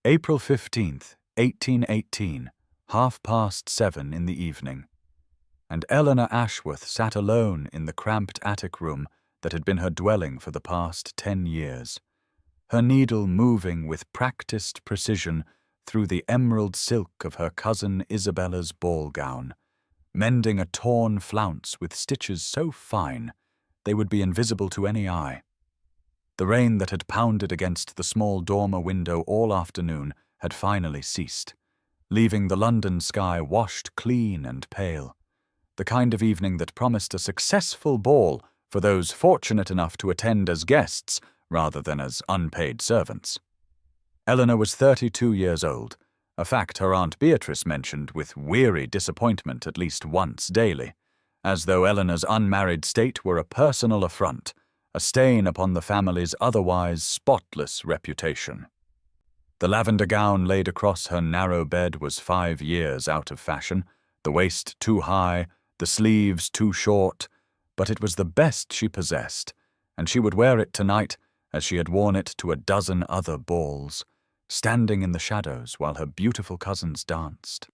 April 15th, 1818, 7:30 in the evening, and Eleanor Ashworth sat alone in the cramped attic room that had been her dwelling for the past 10 years, her needle moving with practiced precision through the emerald silk of her cousin Isabella's ball gown, mending a torn flounce with stitches so fine they would be invisible to any eye. The rain that had pounded against the small dormer window all afternoon had finally ceased, leaving the London sky washed clean and pale, the kind of evening that promised a successful ball for those fortunate enough to attend as guests rather than as unpaid servants. Eleanor was 32 years old, a fact her Aunt Beatrice mentioned with weary disappointment at least once daily, as though Eleanor's unmarried state were a personal affront, a stain upon the family's otherwise spotless reputation. The lavender gown laid across her narrow bed was 5 years out of fashion, the waist too high, the sleeves too short, but it was the best she possessed, and she would wear it tonight as she had worn it to a dozen other balls, standing in the shadows while her beautiful cousins danced.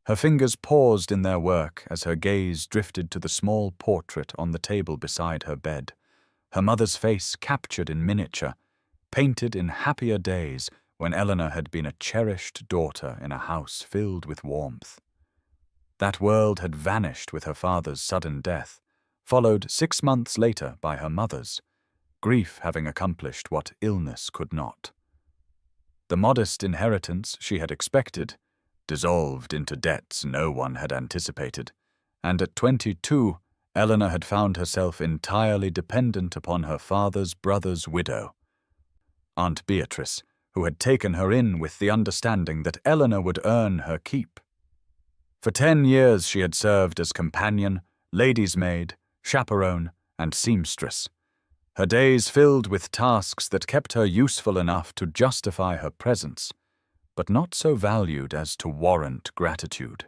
Her fingers paused in their work as her gaze drifted to the small portrait on the table beside her bed, her mother's face captured in miniature, painted in happier days when Eleanor had been a cherished daughter in a house filled with warmth. That world had vanished with her father's sudden death, followed 6 months later by her mother's, grief having accomplished what illness could not. The modest inheritance she had expected dissolved into debts no one had anticipated, and at 22, Eleanor had found herself entirely dependent upon her father's brother's widow, Aunt Beatrice, who had taken her in with the understanding that Eleanor would earn her keep. For 10 years she had served as companion, lady's maid, chaperone, and seamstress, her days filled with tasks that kept her useful enough to justify her presence, but not so valued as to warrant gratitude.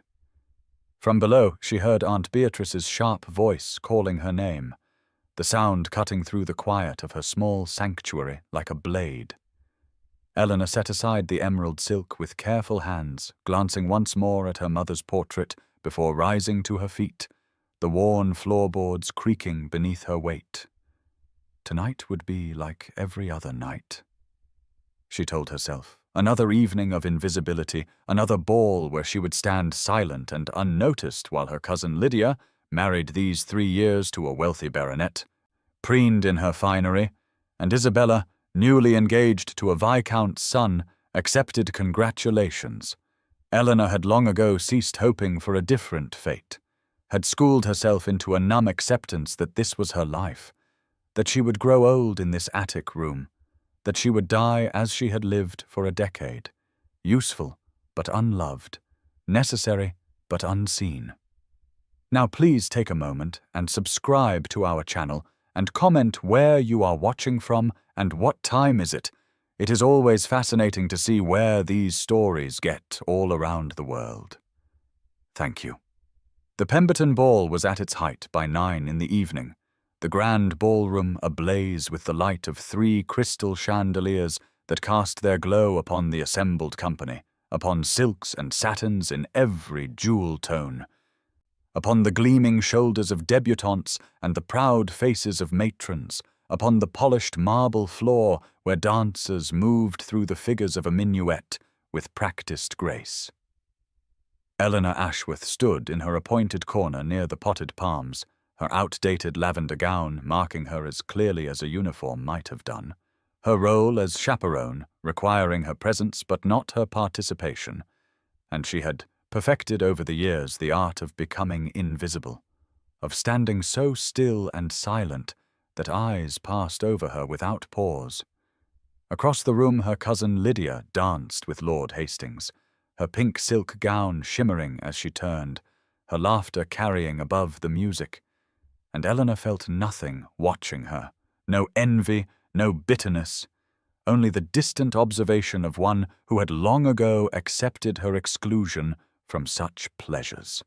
From below, she heard Aunt Beatrice's sharp voice calling her name, the sound cutting through the quiet of her small sanctuary like a blade. Eleanor set aside the emerald silk with careful hands, glancing once more at her mother's portrait before rising to her feet, the worn floorboards creaking beneath her weight. Tonight would be like every other night, she told herself. Another evening of invisibility, another ball where she would stand silent and unnoticed while her cousin Lydia, married these 3 years to a wealthy baronet, preened in her finery, and Isabella, newly engaged to a viscount's son, accepted congratulations. Eleanor had long ago ceased hoping for a different fate, had schooled herself into a numb acceptance that this was her life, that she would grow old in this attic room, that she would die as she had lived for a decade, useful but unloved, necessary but unseen. Now please take a moment and subscribe to our channel and comment where you are watching from and what time is it. It is always fascinating to see where these stories get all around the world. Thank you. The Pemberton Ball was at its height by 9 in the evening, the grand ballroom ablaze with the light of 3 crystal chandeliers that cast their glow upon the assembled company, upon silks and satins in every jewel tone, upon the gleaming shoulders of debutantes and the proud faces of matrons, upon the polished marble floor where dancers moved through the figures of a minuet with practiced grace. Eleanor Ashworth stood in her appointed corner near the potted palms, her outdated lavender gown marking her as clearly as a uniform might have done, her role as chaperone requiring her presence but not her participation, and she had perfected over the years the art of becoming invisible, of standing so still and silent that eyes passed over her without pause. Across the room her cousin Lydia danced with Lord Hastings, her pink silk gown shimmering as she turned, her laughter carrying above the music, and Eleanor felt nothing watching her, no envy, no bitterness, only the distant observation of one who had long ago accepted her exclusion from such pleasures.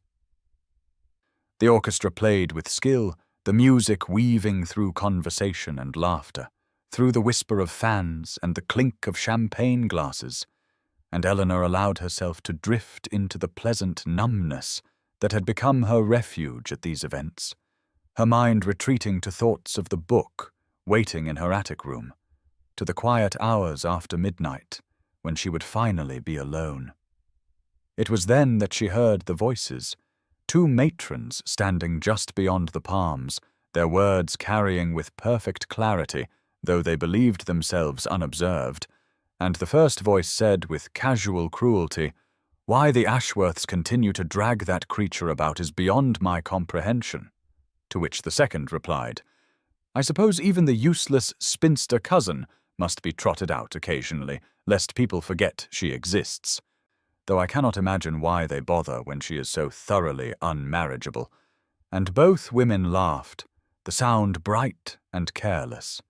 The orchestra played with skill, the music weaving through conversation and laughter, through the whisper of fans and the clink of champagne glasses, and Eleanor allowed herself to drift into the pleasant numbness that had become her refuge at these events, her mind retreating to thoughts of the book waiting in her attic room, to the quiet hours after midnight when she would finally be alone. It was then that she heard the voices, two matrons standing just beyond the palms, their words carrying with perfect clarity, though they believed themselves unobserved, and the first voice said with casual cruelty, "Why the Ashworths continue to drag that creature about is beyond my comprehension," to which the second replied, "I suppose even the useless spinster cousin must be trotted out occasionally, lest people forget she exists, though I cannot imagine why they bother when she is so thoroughly unmarriageable." And both women laughed, the sound bright and careless.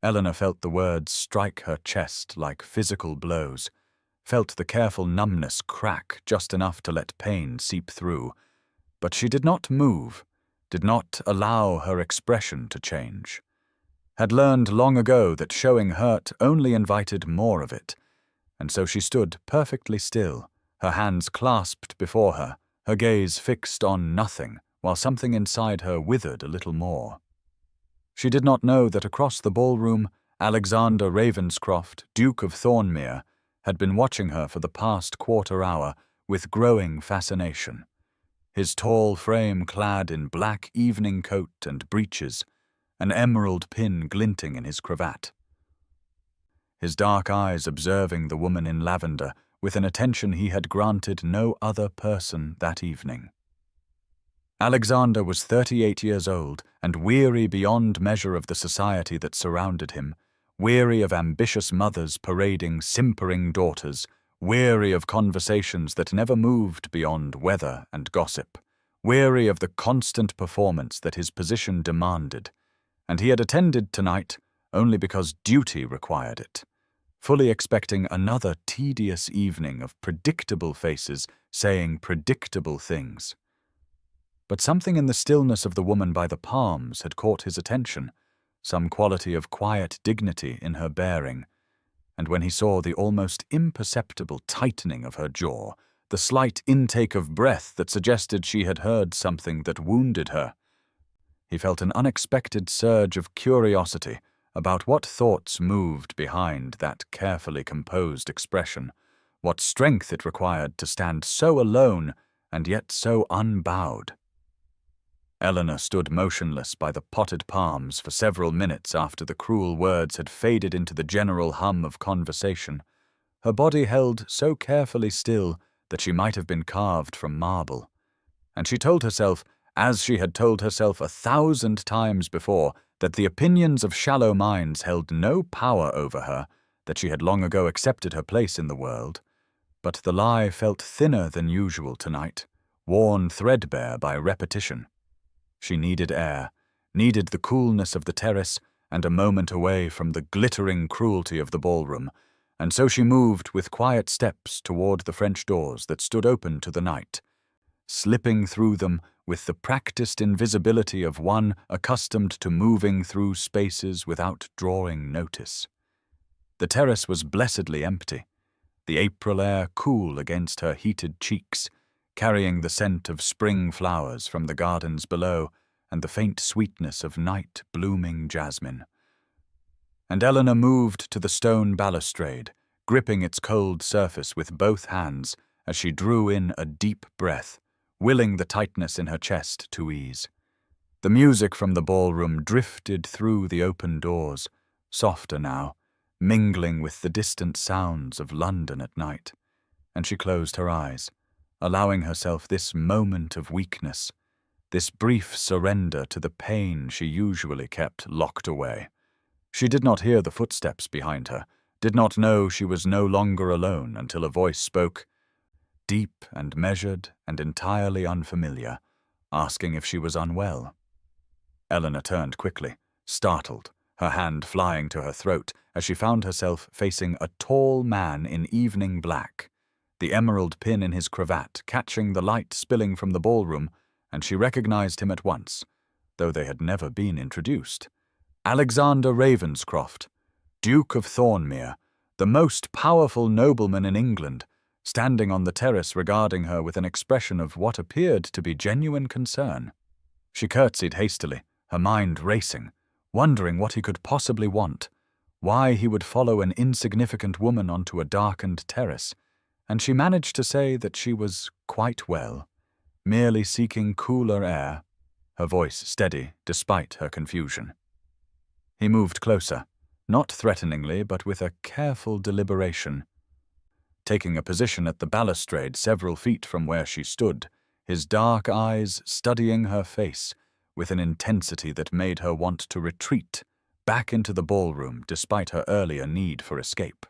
Eleanor felt the words strike her chest like physical blows, felt the careful numbness crack just enough to let pain seep through, but she did not move, did not allow her expression to change. Had learned long ago that showing hurt only invited more of it, and so she stood perfectly still, her hands clasped before her, her gaze fixed on nothing, while something inside her withered a little more. She did not know that across the ballroom, Alexander Ravenscroft, Duke of Thornmere, had been watching her for the past quarter hour with growing fascination, his tall frame clad in black evening coat and breeches, an emerald pin glinting in his cravat. His dark eyes observing the woman in lavender with an attention he had granted no other person that evening. Alexander was 38 years old and weary beyond measure of the society that surrounded him, weary of ambitious mothers parading simpering daughters, weary of conversations that never moved beyond weather and gossip, weary of the constant performance that his position demanded, and he had attended tonight only because duty required it, fully expecting another tedious evening of predictable faces saying predictable things. But something in the stillness of the woman by the palms had caught his attention, some quality of quiet dignity in her bearing, and when he saw the almost imperceptible tightening of her jaw, the slight intake of breath that suggested she had heard something that wounded her, he felt an unexpected surge of curiosity about what thoughts moved behind that carefully composed expression, what strength it required to stand so alone and yet so unbowed. Eleanor stood motionless by the potted palms for several minutes after the cruel words had faded into the general hum of conversation, her body held so carefully still that she might have been carved from marble, and she told herself, as she had told herself 1,000 times before, that the opinions of shallow minds held no power over her, that she had long ago accepted her place in the world. But the lie felt thinner than usual tonight, worn threadbare by repetition. She needed air, needed the coolness of the terrace and a moment away from the glittering cruelty of the ballroom, and so she moved with quiet steps toward the French doors that stood open to the night, slipping through them with the practiced invisibility of one accustomed to moving through spaces without drawing notice. The terrace was blessedly empty, the April air cool against her heated cheeks, carrying the scent of spring flowers from the gardens below and the faint sweetness of night-blooming jasmine. And Eleanor moved to the stone balustrade, gripping its cold surface with both hands as she drew in a deep breath, willing the tightness in her chest to ease. The music from the ballroom drifted through the open doors, softer now, mingling with the distant sounds of London at night, and she closed her eyes, allowing herself this moment of weakness, this brief surrender to the pain she usually kept locked away. She did not hear the footsteps behind her, did not know she was no longer alone until a voice spoke, deep and measured and entirely unfamiliar, asking if she was unwell. Eleanor turned quickly, startled, her hand flying to her throat as she found herself facing a tall man in evening black, the emerald pin in his cravat catching the light spilling from the ballroom, and she recognized him at once, though they had never been introduced. Alexander Ravenscroft, Duke of Thornmere, the most powerful nobleman in England, standing on the terrace regarding her with an expression of what appeared to be genuine concern. She curtsied hastily, her mind racing, wondering what he could possibly want, why he would follow an insignificant woman onto a darkened terrace, and she managed to say that she was quite well, merely seeking cooler air, her voice steady despite her confusion. He moved closer, not threateningly but with a careful deliberation. Taking a position at the balustrade several feet from where she stood, his dark eyes studying her face with an intensity that made her want to retreat back into the ballroom despite her earlier need for escape.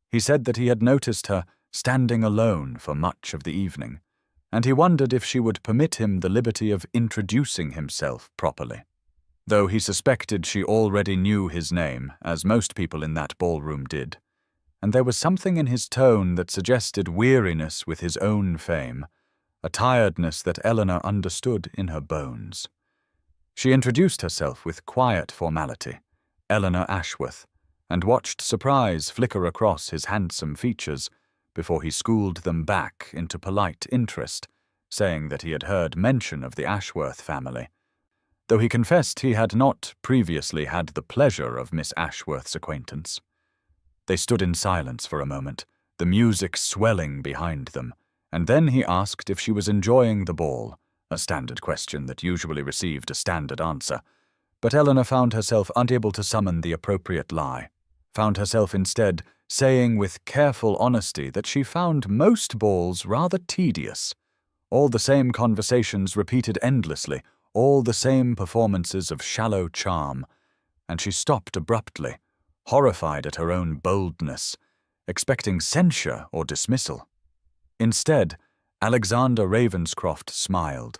He said that he had noticed her standing alone for much of the evening, and he wondered if she would permit him the liberty of introducing himself properly. Though he suspected she already knew his name, as most people in that ballroom did, and there was something in his tone that suggested weariness with his own fame, a tiredness that Eleanor understood in her bones. She introduced herself with quiet formality, Eleanor Ashworth, and watched surprise flicker across his handsome features before he schooled them back into polite interest, saying that he had heard mention of the Ashworth family, though he confessed he had not previously had the pleasure of Miss Ashworth's acquaintance. They stood in silence for a moment, the music swelling behind them, and then he asked if she was enjoying the ball, a standard question that usually received a standard answer. But Eleanor found herself unable to summon the appropriate lie, found herself instead saying with careful honesty that she found most balls rather tedious, all the same conversations repeated endlessly, all the same performances of shallow charm, and she stopped abruptly, horrified at her own boldness, expecting censure or dismissal. Instead, Alexander Ravenscroft smiled,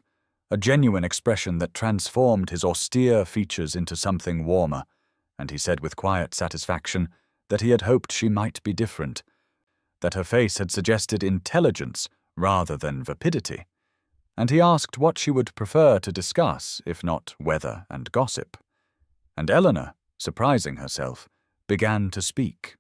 a genuine expression that transformed his austere features into something warmer, and he said with quiet satisfaction that he had hoped she might be different, that her face had suggested intelligence rather than vapidity, and he asked what she would prefer to discuss, if not weather and gossip. And Eleanor, surprising herself, began to speak.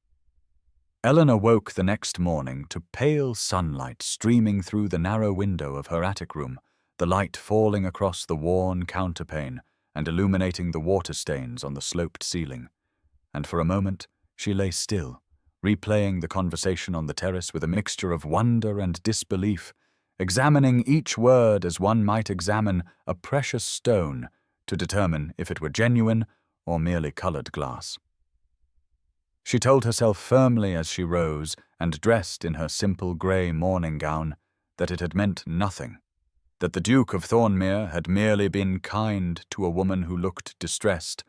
Eleanor woke the next morning to pale sunlight streaming through the narrow window of her attic room, the light falling across the worn counterpane and illuminating the water stains on the sloped ceiling. And for a moment she lay still, replaying the conversation on the terrace with a mixture of wonder and disbelief, examining each word as one might examine a precious stone to determine if it were genuine or merely colored glass. She told herself firmly as she rose and dressed in her simple grey morning gown that it had meant nothing, that the Duke of Thornmere had merely been kind to a woman who looked distressed,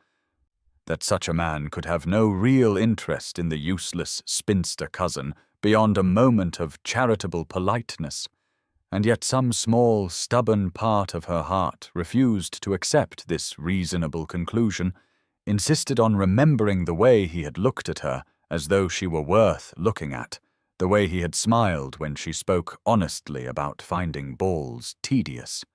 that such a man could have no real interest in the useless spinster cousin beyond a moment of charitable politeness, and yet some small, stubborn part of her heart refused to accept this reasonable conclusion, insisted on remembering the way he had looked at her as though she were worth looking at, the way he had smiled when she spoke honestly about finding balls tedious.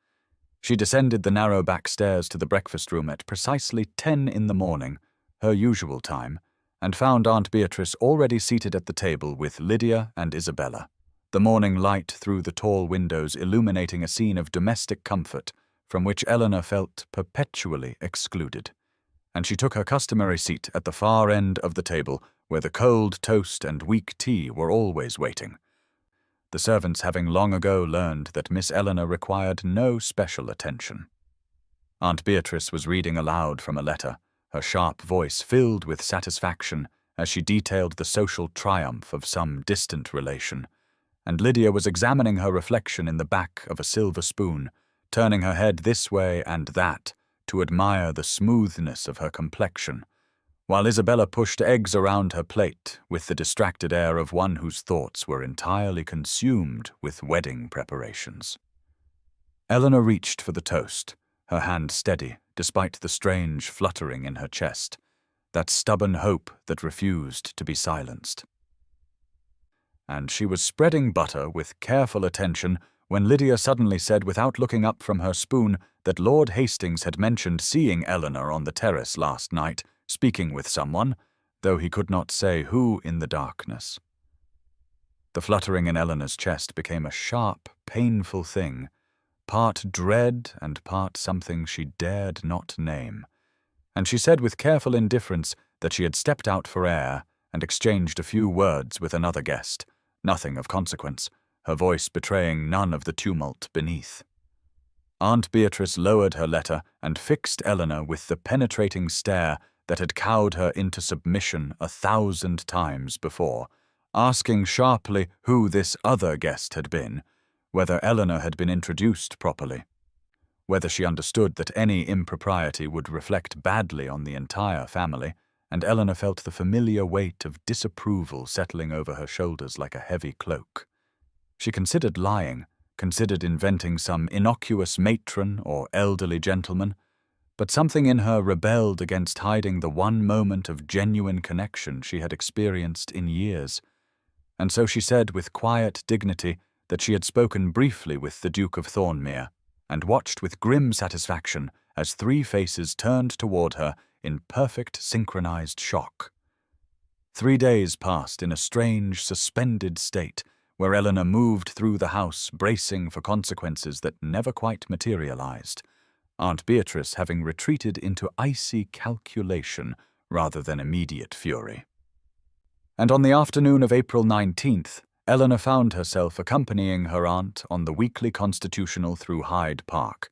She descended the narrow back stairs to the breakfast room at precisely 10 in the morning, her usual time, and found Aunt Beatrice already seated at the table with Lydia and Isabella, the morning light through the tall windows illuminating a scene of domestic comfort from which Eleanor felt perpetually excluded. And she took her customary seat at the far end of the table where the cold toast and weak tea were always waiting, the servants having long ago learned that Miss Eleanor required no special attention. Aunt Beatrice was reading aloud from a letter, her sharp voice filled with satisfaction as she detailed the social triumph of some distant relation, and Lydia was examining her reflection in the back of a silver spoon, turning her head this way and that to admire the smoothness of her complexion, while Isabella pushed eggs around her plate with the distracted air of one whose thoughts were entirely consumed with wedding preparations. Eleanor reached for the toast, her hand steady despite the strange fluttering in her chest, that stubborn hope that refused to be silenced. And she was spreading butter with careful attention when Lydia suddenly said without looking up from her spoon that Lord Hastings had mentioned seeing Eleanor on the terrace last night, speaking with someone, though he could not say who in the darkness. The fluttering in Eleanor's chest became a sharp, painful thing, part dread and part something she dared not name, and she said with careful indifference that she had stepped out for air and exchanged a few words with another guest, nothing of consequence, her voice betraying none of the tumult beneath. Aunt Beatrice lowered her letter and fixed Eleanor with the penetrating stare that had cowed her into submission 1,000 times before, asking sharply who this other guest had been, whether Eleanor had been introduced properly, whether she understood that any impropriety would reflect badly on the entire family, and Eleanor felt the familiar weight of disapproval settling over her shoulders like a heavy cloak. She considered lying, considered inventing some innocuous matron or elderly gentleman, but something in her rebelled against hiding the one moment of genuine connection she had experienced in years, and so she said with quiet dignity that she had spoken briefly with the Duke of Thornmere, and watched with grim satisfaction as 3 faces turned toward her in perfect synchronized shock. 3 days passed in a strange, suspended state, where Eleanor moved through the house bracing for consequences that never quite materialized, Aunt Beatrice having retreated into icy calculation rather than immediate fury. And on the afternoon of April 19th, Eleanor found herself accompanying her aunt on the weekly constitutional through Hyde Park,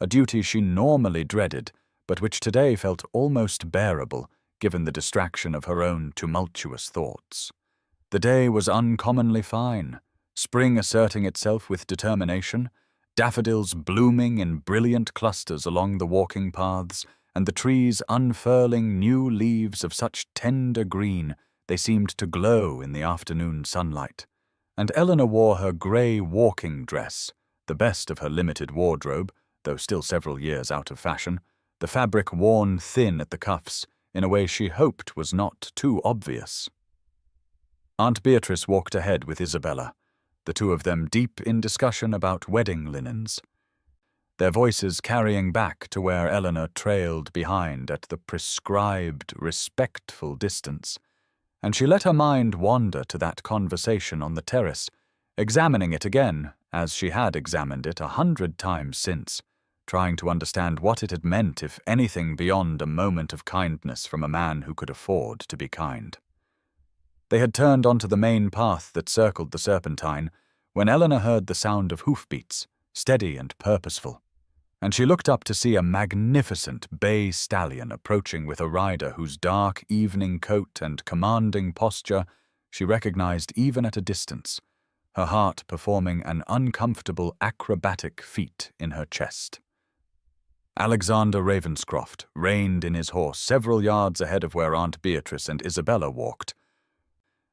a duty she normally dreaded, but which today felt almost bearable given the distraction of her own tumultuous thoughts. The day was uncommonly fine, spring asserting itself with determination, daffodils blooming in brilliant clusters along the walking paths, and the trees unfurling new leaves of such tender green they seemed to glow in the afternoon sunlight. And Eleanor wore her grey walking dress, the best of her limited wardrobe, though still several years out of fashion, the fabric worn thin at the cuffs, in a way she hoped was not too obvious. Aunt Beatrice walked ahead with Isabella, the 2 of them deep in discussion about wedding linens, their voices carrying back to where Eleanor trailed behind at the prescribed, respectful distance, and she let her mind wander to that conversation on the terrace, examining it again, as she had examined it 100 times since, trying to understand what it had meant, if anything beyond a moment of kindness from a man who could afford to be kind. They had turned onto the main path that circled the Serpentine when Eleanor heard the sound of hoofbeats, steady and purposeful, and she looked up to see a magnificent bay stallion approaching with a rider whose dark evening coat and commanding posture she recognized even at a distance, her heart performing an uncomfortable acrobatic feat in her chest. Alexander Ravenscroft reined in his horse several yards ahead of where Aunt Beatrice and Isabella walked,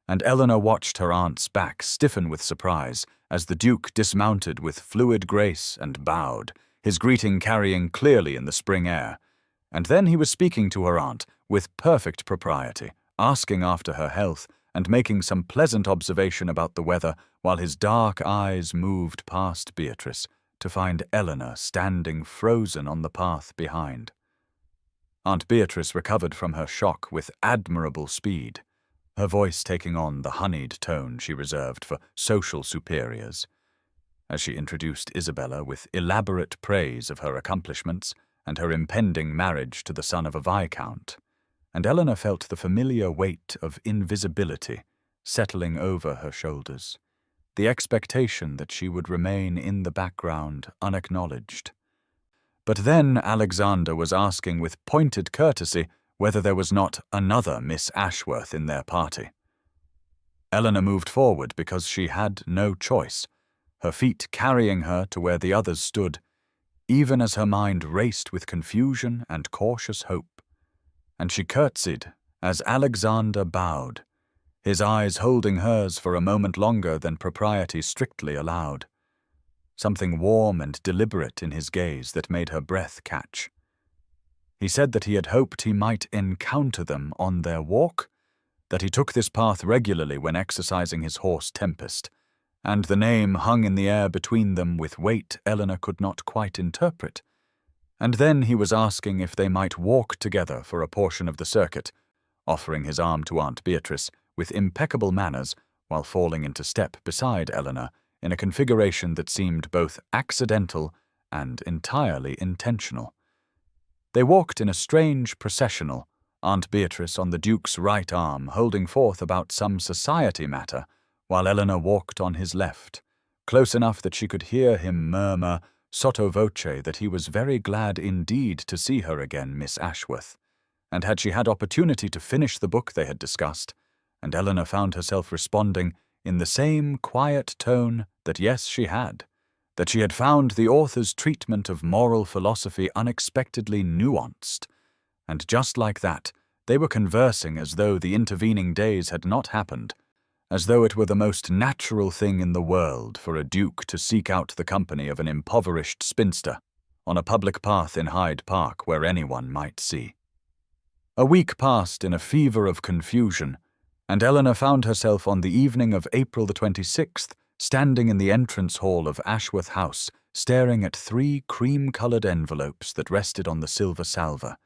and Eleanor watched her aunt's back stiffen with surprise as the Duke dismounted with fluid grace and bowed, his greeting carrying clearly in the spring air. And then he was speaking to her aunt with perfect propriety, asking after her health and making some pleasant observation about the weather while his dark eyes moved past Beatrice to find Eleanor standing frozen on the path behind. Aunt Beatrice recovered from her shock with admirable speed, her voice taking on the honeyed tone she reserved for social superiors, as she introduced Isabella with elaborate praise of her accomplishments and her impending marriage to the son of a viscount, and Eleanor felt the familiar weight of invisibility settling over her shoulders, the expectation that she would remain in the background unacknowledged. But then Alexander was asking with pointed courtesy whether there was not another Miss Ashworth in their party. Eleanor moved forward because she had no choice, her feet carrying her to where the others stood, even as her mind raced with confusion and cautious hope, and she curtsied as Alexander bowed, his eyes holding hers for a moment longer than propriety strictly allowed, something warm and deliberate in his gaze that made her breath catch. He said that he had hoped he might encounter them on their walk, that he took this path regularly when exercising his horse Tempest, and the name hung in the air between them with weight Eleanor could not quite interpret. And then he was asking if they might walk together for a portion of the circuit, offering his arm to Aunt Beatrice with impeccable manners while falling into step beside Eleanor in a configuration that seemed both accidental and entirely intentional. They walked in a strange processional, Aunt Beatrice on the Duke's right arm holding forth about some society matter, while Eleanor walked on his left, close enough that she could hear him murmur sotto voce that he was very glad indeed to see her again, Miss Ashworth, and had she had opportunity to finish the book they had discussed, and Eleanor found herself responding in the same quiet tone that yes, she had, that she had found the author's treatment of moral philosophy unexpectedly nuanced, and just like that, they were conversing as though the intervening days had not happened, as though it were the most natural thing in the world for a duke to seek out the company of an impoverished spinster on a public path in Hyde Park where anyone might see. A week passed in a fever of confusion, and Eleanor found herself on the evening of April the 26th standing in the entrance hall of Ashworth House, staring at 3 cream-coloured envelopes that rested on the silver salver,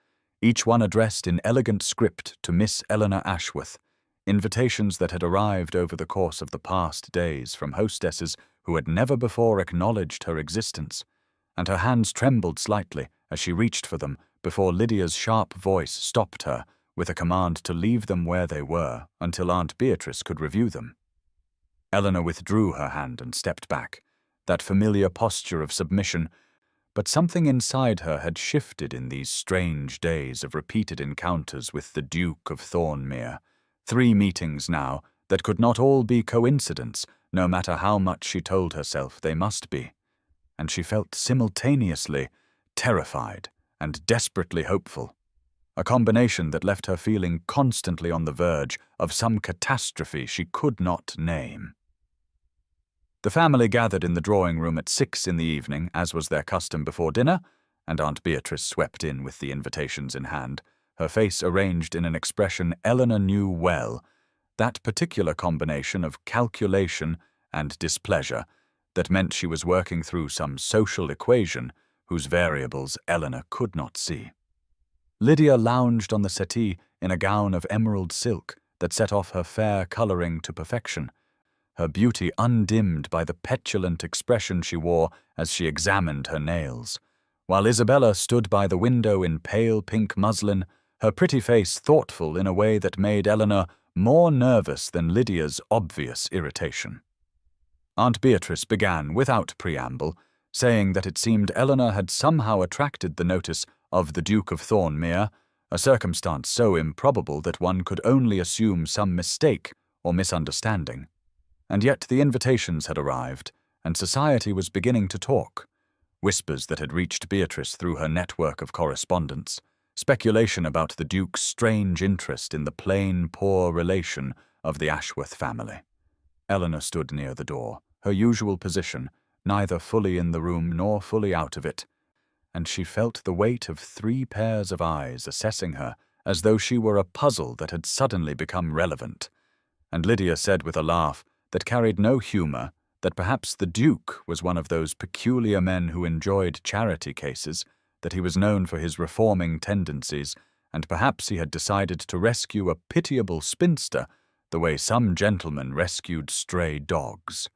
each one addressed in elegant script to Miss Eleanor Ashworth, invitations that had arrived over the course of the past days from hostesses who had never before acknowledged her existence, and her hands trembled slightly as she reached for them before Lydia's sharp voice stopped her with a command to leave them where they were until Aunt Beatrice could review them. Eleanor withdrew her hand and stepped back, that familiar posture of submission, but something inside her had shifted in these strange days of repeated encounters with the Duke of Thornmere. 3 meetings now that could not all be coincidence, no matter how much she told herself they must be, and she felt simultaneously terrified and desperately hopeful, a combination that left her feeling constantly on the verge of some catastrophe she could not name. The family gathered in the drawing room at 6 in the evening, as was their custom before dinner, and Aunt Beatrice swept in with the invitations in hand, her face arranged in an expression Eleanor knew well, that particular combination of calculation and displeasure that meant she was working through some social equation whose variables Eleanor could not see. Lydia lounged on the settee in a gown of emerald silk that set off her fair colouring to perfection, her beauty undimmed by the petulant expression she wore as she examined her nails, while Isabella stood by the window in pale pink muslin, her pretty face thoughtful in a way that made Eleanor more nervous than Lydia's obvious irritation. Aunt Beatrice began, without preamble, saying that it seemed Eleanor had somehow attracted the notice of the Duke of Thornmere, a circumstance so improbable that one could only assume some mistake or misunderstanding. And yet the invitations had arrived, and society was beginning to talk, whispers that had reached Beatrice through her network of correspondence, speculation about the Duke's strange interest in the plain, poor relation of the Ashworth family. Eleanor stood near the door, her usual position, neither fully in the room nor fully out of it, and she felt the weight of 3 pairs of eyes assessing her as though she were a puzzle that had suddenly become relevant. And Lydia said with a laugh that carried no humour that perhaps the Duke was one of those peculiar men who enjoyed charity cases, that he was known for his reforming tendencies, and perhaps he had decided to rescue a pitiable spinster the way some gentlemen rescued stray dogs.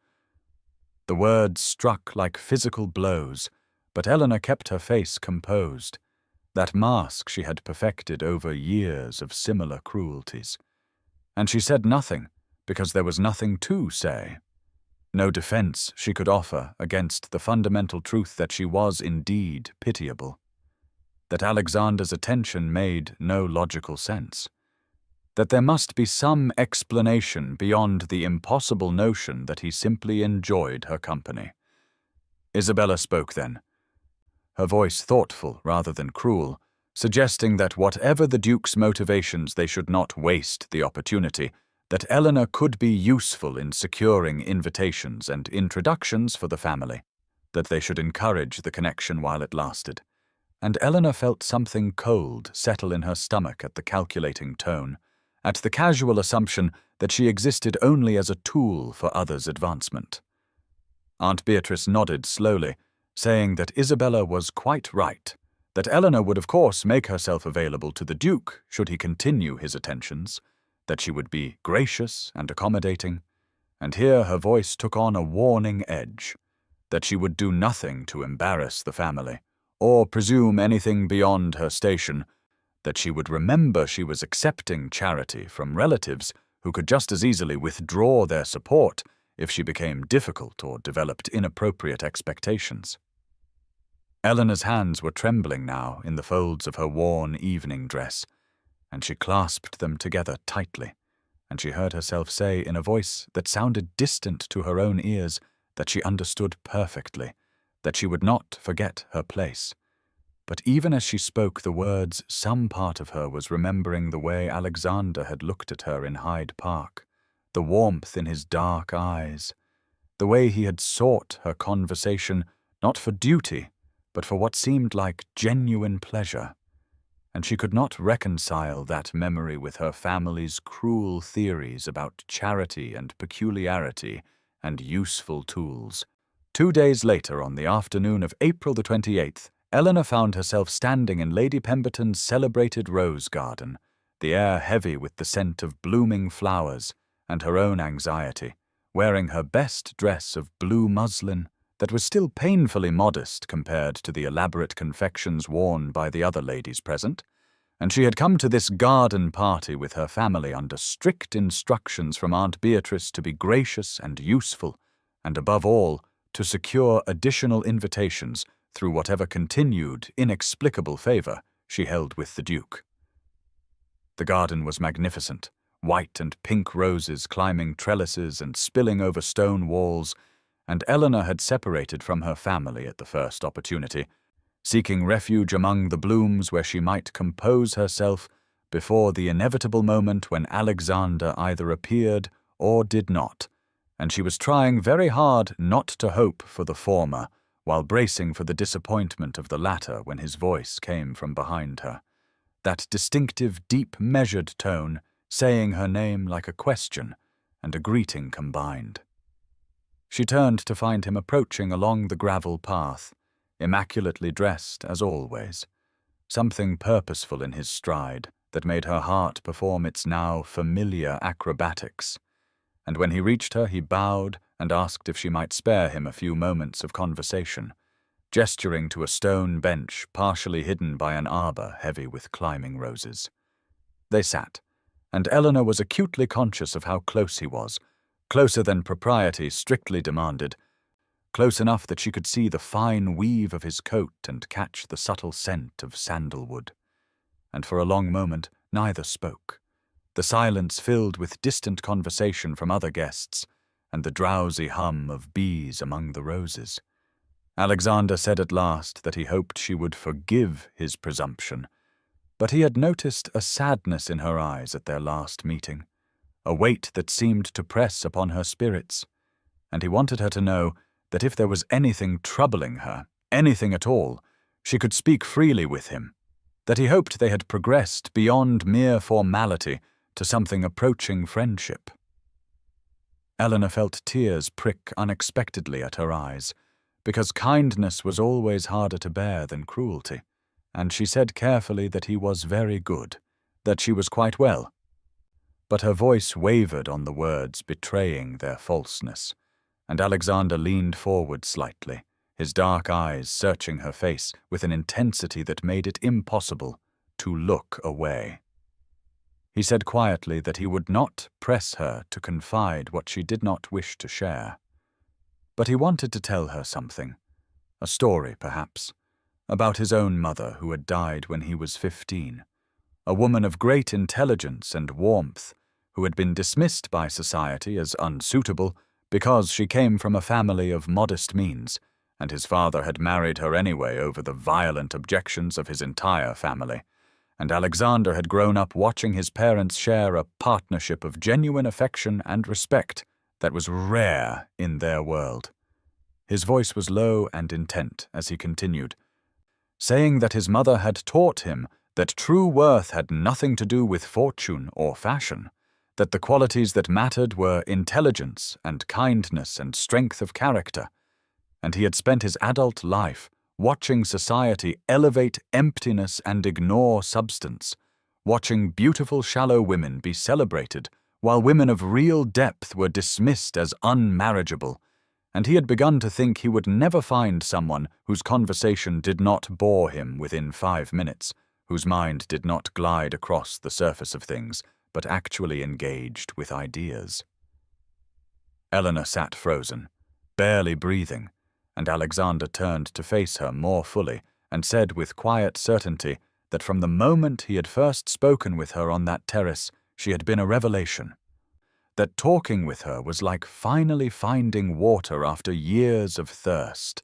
The words struck like physical blows, but Eleanor kept her face composed, that mask she had perfected over years of similar cruelties. And she said nothing, because there was nothing to say. No defense she could offer against the fundamental truth that she was indeed pitiable, that Alexander's attention made no logical sense, that there must be some explanation beyond the impossible notion that he simply enjoyed her company. Isabella spoke then, her voice thoughtful rather than cruel, suggesting that whatever the Duke's motivations, they should not waste the opportunity, that Eleanor could be useful in securing invitations and introductions for the family, that they should encourage the connection while it lasted. And Eleanor felt something cold settle in her stomach at the calculating tone, at the casual assumption that she existed only as a tool for others' advancement. Aunt Beatrice nodded slowly, saying that Isabella was quite right, that Eleanor would of course make herself available to the Duke should he continue his attentions, that she would be gracious and accommodating, and here her voice took on a warning edge, that she would do nothing to embarrass the family, or presume anything beyond her station, that she would remember she was accepting charity from relatives who could just as easily withdraw their support if she became difficult or developed inappropriate expectations. Eleanor's hands were trembling now in the folds of her worn evening dress, and she clasped them together tightly, and she heard herself say in a voice that sounded distant to her own ears that she understood perfectly, that she would not forget her place. But even as she spoke the words, some part of her was remembering the way Alexander had looked at her in Hyde Park, the warmth in his dark eyes, the way he had sought her conversation not for duty, but for what seemed like genuine pleasure. And she could not reconcile that memory with her family's cruel theories about charity and peculiarity and useful tools. 2 days later, on the afternoon of April the 28th, Eleanor found herself standing in Lady Pemberton's celebrated rose garden, the air heavy with the scent of blooming flowers and her own anxiety, wearing her best dress of blue muslin that was still painfully modest compared to the elaborate confections worn by the other ladies present, and she had come to this garden party with her family under strict instructions from Aunt Beatrice to be gracious and useful, and above all, to secure additional invitations through whatever continued, inexplicable favor she held with the Duke. The garden was magnificent, white and pink roses climbing trellises and spilling over stone walls, and Eleanor had separated from her family at the first opportunity, seeking refuge among the blooms where she might compose herself before the inevitable moment when Alexander either appeared or did not, and she was trying very hard not to hope for the former, while bracing for the disappointment of the latter when his voice came from behind her, that distinctive, deep, measured tone, saying her name like a question and a greeting combined. She turned to find him approaching along the gravel path, immaculately dressed as always, something purposeful in his stride that made her heart perform its now familiar acrobatics, and when he reached her he bowed and asked if she might spare him a few moments of conversation, gesturing to a stone bench partially hidden by an arbor heavy with climbing roses. They sat, and Eleanor was acutely conscious of how close he was, closer than propriety strictly demanded, close enough that she could see the fine weave of his coat and catch the subtle scent of sandalwood. And for a long moment neither spoke, the silence filled with distant conversation from other guests, and the drowsy hum of bees among the roses. Alexander said at last that he hoped she would forgive his presumption, but he had noticed a sadness in her eyes at their last meeting, a weight that seemed to press upon her spirits, and he wanted her to know that if there was anything troubling her, anything at all, she could speak freely with him, that he hoped they had progressed beyond mere formality to something approaching friendship. Eleanor felt tears prick unexpectedly at her eyes, because kindness was always harder to bear than cruelty, and she said carefully that he was very good, that she was quite well. But her voice wavered on the words betraying their falseness, and Alexander leaned forward slightly, his dark eyes searching her face with an intensity that made it impossible to look away. He said quietly that he would not press her to confide what she did not wish to share. But he wanted to tell her something, a story perhaps, about his own mother who had died when he was 15, a woman of great intelligence and warmth who had been dismissed by society as unsuitable because she came from a family of modest means, and his father had married her anyway over the violent objections of his entire family, and Alexander had grown up watching his parents share a partnership of genuine affection and respect that was rare in their world. His voice was low and intent as he continued, saying that his mother had taught him that true worth had nothing to do with fortune or fashion, that the qualities that mattered were intelligence and kindness and strength of character, and he had spent his adult life watching society elevate emptiness and ignore substance, watching beautiful shallow women be celebrated while women of real depth were dismissed as unmarriageable, and he had begun to think he would never find someone whose conversation did not bore him within 5 minutes, whose mind did not glide across the surface of things, but actually engaged with ideas. Eleanor sat frozen, barely breathing, and Alexander turned to face her more fully and said with quiet certainty that from the moment he had first spoken with her on that terrace, she had been a revelation. That talking with her was like finally finding water after years of thirst,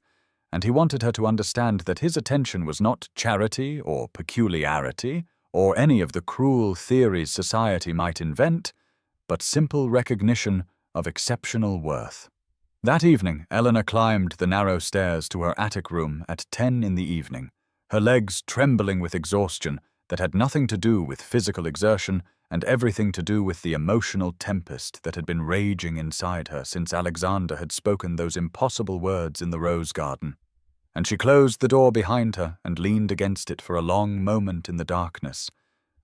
and he wanted her to understand that his attention was not charity or peculiarity or any of the cruel theories society might invent, but simple recognition of exceptional worth. That evening, Eleanor climbed the narrow stairs to her attic room at 10 in the evening, her legs trembling with exhaustion that had nothing to do with physical exertion and everything to do with the emotional tempest that had been raging inside her since Alexander had spoken those impossible words in the rose garden. And she closed the door behind her and leaned against it for a long moment in the darkness,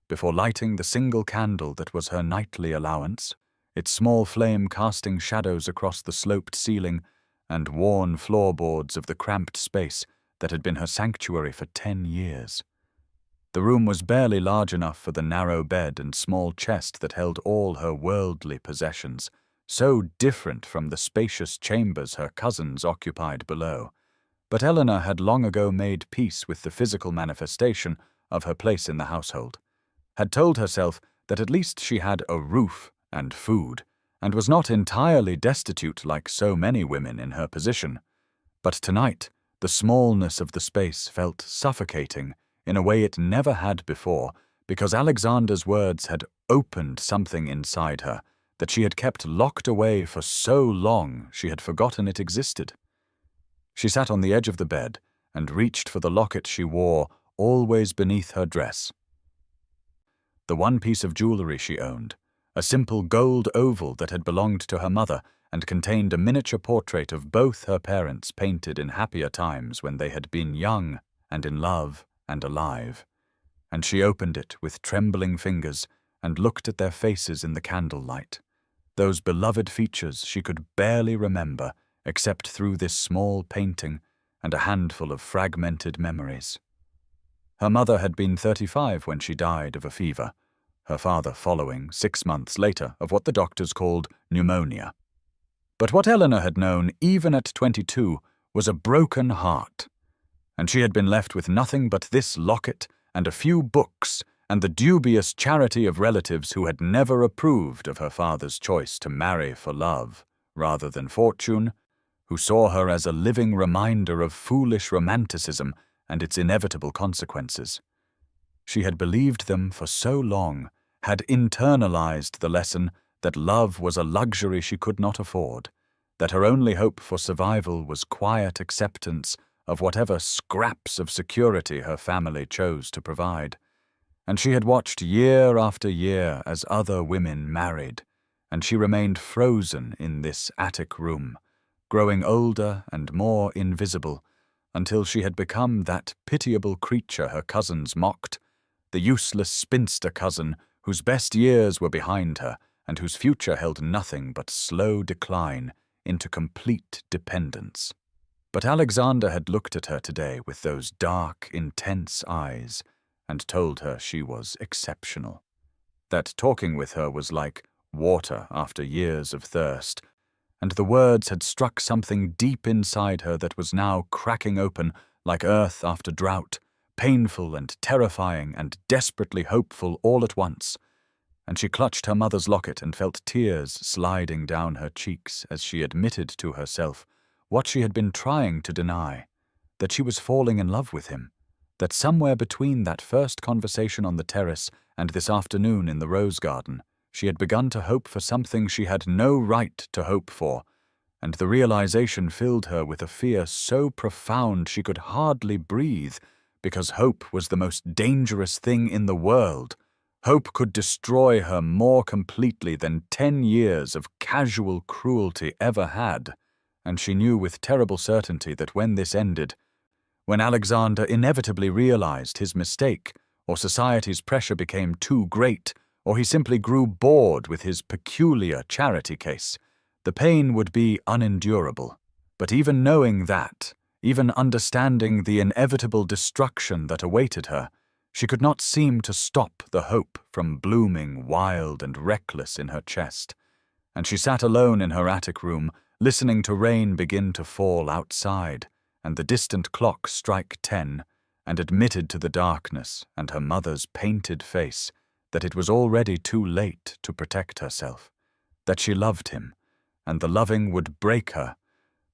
before lighting the single candle that was her nightly allowance, its small flame casting shadows across the sloped ceiling and worn floorboards of the cramped space that had been her sanctuary for 10 years. The room was barely large enough for the narrow bed and small chest that held all her worldly possessions, so different from the spacious chambers her cousins occupied below. But Eleanor had long ago made peace with the physical manifestation of her place in the household, had told herself that at least she had a roof and food, and was not entirely destitute like so many women in her position. But tonight, the smallness of the space felt suffocating in a way it never had before, because Alexander's words had opened something inside her that she had kept locked away for so long she had forgotten it existed. She sat on the edge of the bed and reached for the locket she wore always beneath her dress. The one piece of jewelry she owned, a simple gold oval that had belonged to her mother and contained a miniature portrait of both her parents painted in happier times when they had been young and in love and alive, and she opened it with trembling fingers and looked at their faces in the candlelight, those beloved features she could barely remember except through this small painting and a handful of fragmented memories. Her mother had been 35 when she died of a fever, her father following 6 months later of what the doctors called pneumonia. But what Eleanor had known, even at 22, was a broken heart, and she had been left with nothing but this locket and a few books and the dubious charity of relatives who had never approved of her father's choice to marry for love rather than fortune, who saw her as a living reminder of foolish romanticism and its inevitable consequences. She had believed them for so long, had internalized the lesson that love was a luxury she could not afford, that her only hope for survival was quiet acceptance of whatever scraps of security her family chose to provide. And she had watched year after year as other women married, and she remained frozen in this attic room, growing older and more invisible, until she had become that pitiable creature her cousins mocked, the useless spinster cousin whose best years were behind her and whose future held nothing but slow decline into complete dependence. But Alexander had looked at her today with those dark, intense eyes and told her she was exceptional, that talking with her was like water after years of thirst, and the words had struck something deep inside her that was now cracking open like earth after drought, painful and terrifying and desperately hopeful all at once. And she clutched her mother's locket and felt tears sliding down her cheeks as she admitted to herself what she had been trying to deny, that she was falling in love with him, that somewhere between that first conversation on the terrace and this afternoon in the rose garden, she had begun to hope for something she had no right to hope for, and the realization filled her with a fear so profound she could hardly breathe, because hope was the most dangerous thing in the world. Hope could destroy her more completely than 10 years of casual cruelty ever had, and she knew with terrible certainty that when this ended, when Alexander inevitably realized his mistake, or society's pressure became too great, or he simply grew bored with his peculiar charity case, the pain would be unendurable. But even knowing that, even understanding the inevitable destruction that awaited her, she could not seem to stop the hope from blooming wild and reckless in her chest. And she sat alone in her attic room, listening to rain begin to fall outside, and the distant clock strike 10, and admitted to the darkness and her mother's painted face that it was already too late to protect herself, that she loved him, and the loving would break her,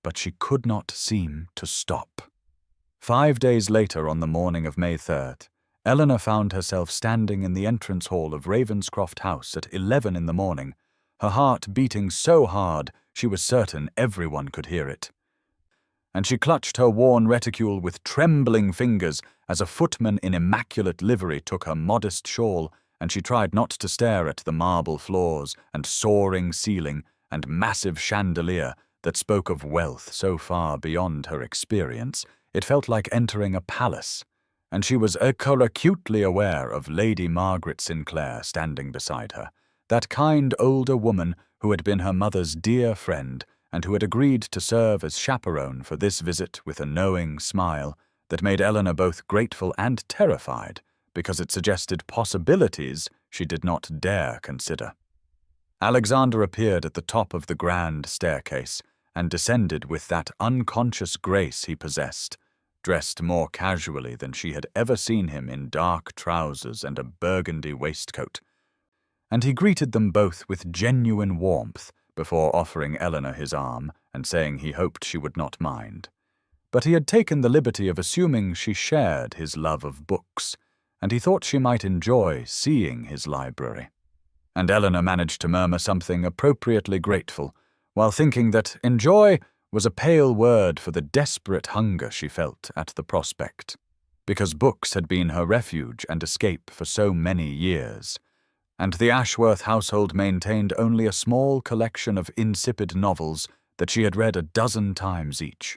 but she could not seem to stop. 5 days later, on the morning of May 3rd, Eleanor found herself standing in the entrance hall of Ravenscroft House at 11 in the morning, her heart beating so hard she was certain everyone could hear it. And she clutched her worn reticule with trembling fingers as a footman in immaculate livery took her modest shawl, and she tried not to stare at the marble floors and soaring ceiling and massive chandelier that spoke of wealth so far beyond her experience. It felt like entering a palace, and she was acutely aware of Lady Margaret Sinclair standing beside her, that kind older woman who had been her mother's dear friend and who had agreed to serve as chaperone for this visit with a knowing smile that made Eleanor both grateful and terrified because it suggested possibilities she did not dare consider. Alexander appeared at the top of the grand staircase and descended with that unconscious grace he possessed, dressed more casually than she had ever seen him in dark trousers and a burgundy waistcoat. And he greeted them both with genuine warmth before offering Eleanor his arm and saying he hoped she would not mind. But he had taken the liberty of assuming she shared his love of books, and he thought she might enjoy seeing his library. And Eleanor managed to murmur something appropriately grateful, while thinking that enjoy was a pale word for the desperate hunger she felt at the prospect, because books had been her refuge and escape for so many years, and the Ashworth household maintained only a small collection of insipid novels that she had read a dozen times each.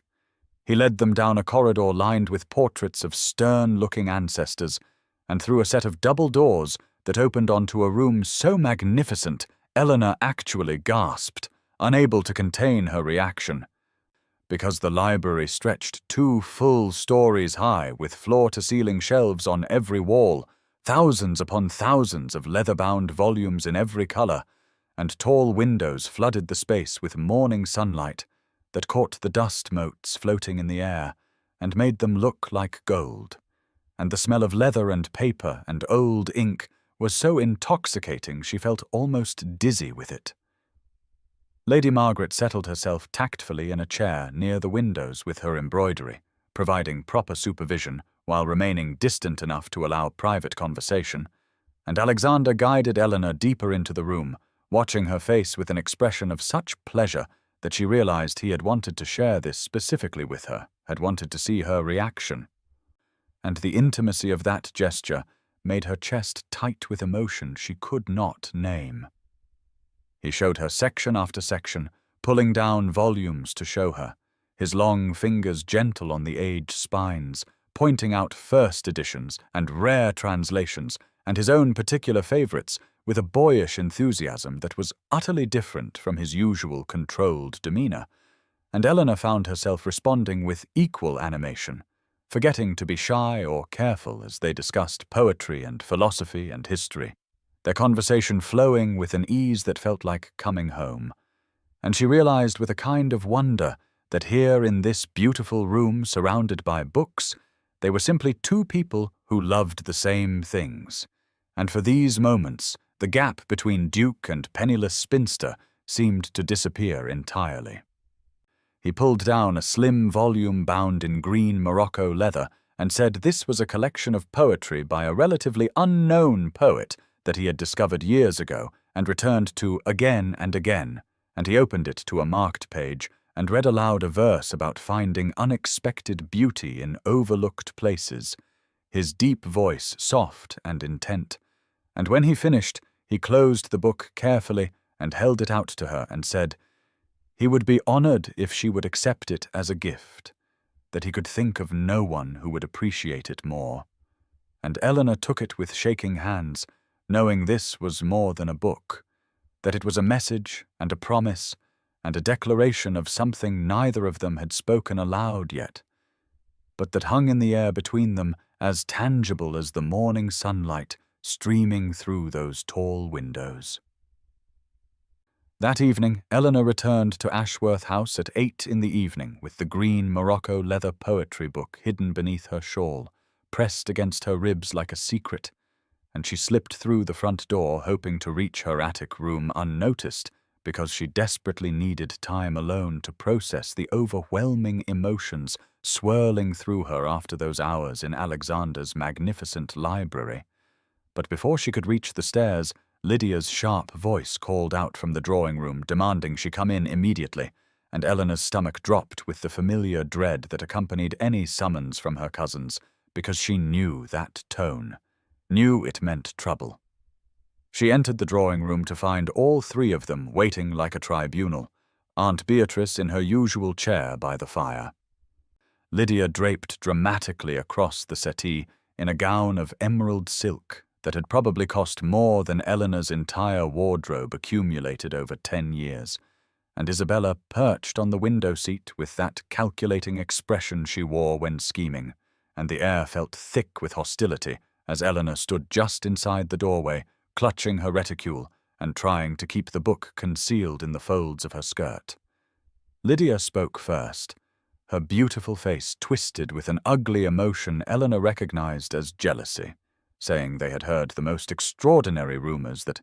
He led them down a corridor lined with portraits of stern-looking ancestors, and through a set of double doors that opened onto a room so magnificent Eleanor actually gasped, unable to contain her reaction. Because the library stretched 2 full stories high with floor-to-ceiling shelves on every wall, thousands upon thousands of leather-bound volumes in every color, and tall windows flooded the space with morning sunlight that caught the dust motes floating in the air and made them look like gold. And the smell of leather and paper and old ink was so intoxicating she felt almost dizzy with it. Lady Margaret settled herself tactfully in a chair near the windows with her embroidery, providing proper supervision while remaining distant enough to allow private conversation, and Alexander guided Eleanor deeper into the room, watching her face with an expression of such pleasure that she realized he had wanted to share this specifically with her, had wanted to see her reaction. And the intimacy of that gesture made her chest tight with emotion she could not name. He showed her section after section, pulling down volumes to show her, his long fingers gentle on the aged spines, pointing out first editions and rare translations and his own particular favorites with a boyish enthusiasm that was utterly different from his usual controlled demeanor, and Eleanor found herself responding with equal animation, forgetting to be shy or careful as they discussed poetry and philosophy and history, their conversation flowing with an ease that felt like coming home. And she realized with a kind of wonder that here in this beautiful room surrounded by books, they were simply 2 people who loved the same things. And for these moments, the gap between Duke and penniless spinster seemed to disappear entirely. He pulled down a slim volume bound in green Morocco leather and said this was a collection of poetry by a relatively unknown poet that he had discovered years ago and returned to again and again, and he opened it to a marked page and read aloud a verse about finding unexpected beauty in overlooked places, his deep voice soft and intent. And when he finished, he closed the book carefully and held it out to her and said he would be honored if she would accept it as a gift, that he could think of no one who would appreciate it more. And Eleanor took it with shaking hands, knowing this was more than a book, that it was a message and a promise and a declaration of something neither of them had spoken aloud yet, but that hung in the air between them as tangible as the morning sunlight streaming through those tall windows. That evening, Eleanor returned to Ashworth House at 8 in the evening with the green Morocco leather poetry book hidden beneath her shawl, pressed against her ribs like a secret, and she slipped through the front door hoping to reach her attic room unnoticed because she desperately needed time alone to process the overwhelming emotions swirling through her after those hours in Alexander's magnificent library. But before she could reach the stairs, Lydia's sharp voice called out from the drawing room, demanding she come in immediately, and Eleanor's stomach dropped with the familiar dread that accompanied any summons from her cousins, because she knew that tone, knew it meant trouble. She entered the drawing room to find all three of them waiting like a tribunal, Aunt Beatrice in her usual chair by the fire. Lydia draped dramatically across the settee in a gown of emerald silk that had probably cost more than Eleanor's entire wardrobe accumulated over 10 years, and Isabella perched on the window seat with that calculating expression she wore when scheming, and the air felt thick with hostility as Eleanor stood just inside the doorway, clutching her reticule and trying to keep the book concealed in the folds of her skirt. Lydia spoke first, her beautiful face twisted with an ugly emotion Eleanor recognized as jealousy, saying they had heard the most extraordinary rumors that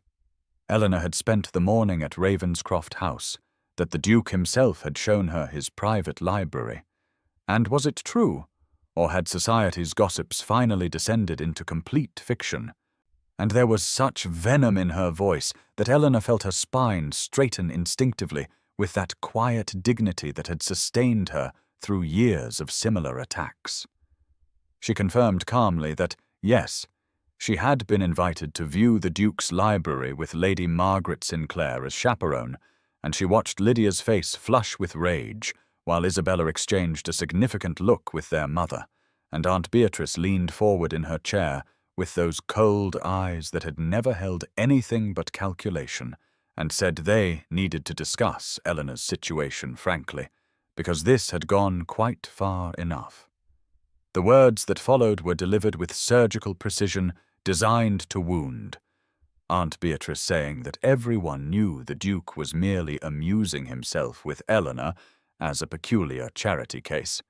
Eleanor had spent the morning at Ravenscroft House, that the Duke himself had shown her his private library. And was it true, or had society's gossips finally descended into complete fiction? And there was such venom in her voice that Eleanor felt her spine straighten instinctively with that quiet dignity that had sustained her through years of similar attacks. She confirmed calmly that, yes, she had been invited to view the Duke's library with Lady Margaret Sinclair as chaperone, and she watched Lydia's face flush with rage while Isabella exchanged a significant look with their mother, and Aunt Beatrice leaned forward in her chair with those cold eyes that had never held anything but calculation, and said they needed to discuss Eleanor's situation frankly, because this had gone quite far enough. The words that followed were delivered with surgical precision, designed to wound, Aunt Beatrice saying that everyone knew the Duke was merely amusing himself with Eleanor as a peculiar charity case,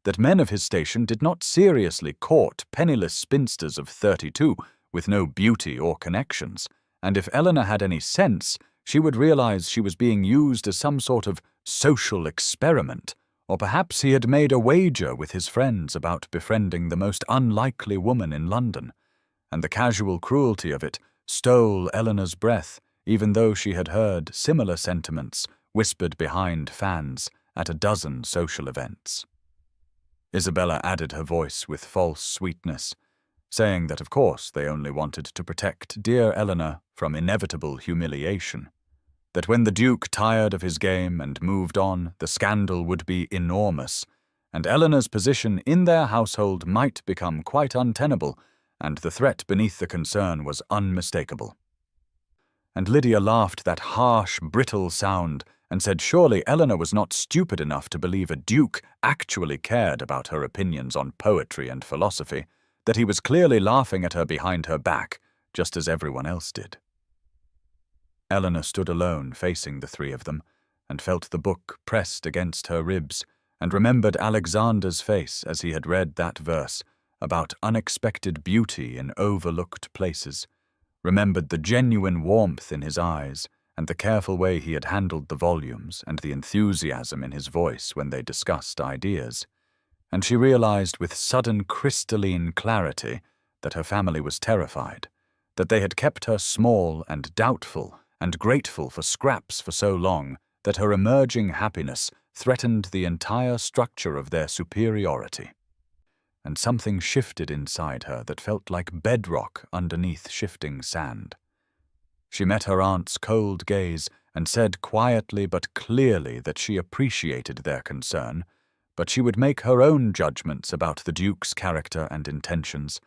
that men of his station did not seriously court penniless spinsters of 32 with no beauty or connections, and if Eleanor had any sense, she would realize she was being used as some sort of social experiment, or perhaps he had made a wager with his friends about befriending the most unlikely woman in London, and the casual cruelty of it stole Eleanor's breath, even though she had heard similar sentiments whispered behind fans at a dozen social events. Isabella added her voice with false sweetness, saying that of course they only wanted to protect dear Eleanor from inevitable humiliation, that when the Duke tired of his game and moved on, the scandal would be enormous, and Eleanor's position in their household might become quite untenable, and the threat beneath the concern was unmistakable. And Lydia laughed that harsh, brittle sound and said surely Eleanor was not stupid enough to believe a Duke actually cared about her opinions on poetry and philosophy, that he was clearly laughing at her behind her back, just as everyone else did. Eleanor stood alone facing the three of them, and felt the book pressed against her ribs, and remembered Alexander's face as he had read that verse about unexpected beauty in overlooked places, remembered the genuine warmth in his eyes, and the careful way he had handled the volumes, and the enthusiasm in his voice when they discussed ideas, and she realized with sudden crystalline clarity that her family was terrified, that they had kept her small and doubtful and grateful for scraps for so long that her emerging happiness threatened the entire structure of their superiority. And something shifted inside her that felt like bedrock underneath shifting sand. She met her aunt's cold gaze and said quietly but clearly that she appreciated their concern, but she would make her own judgments about the Duke's character and intentions,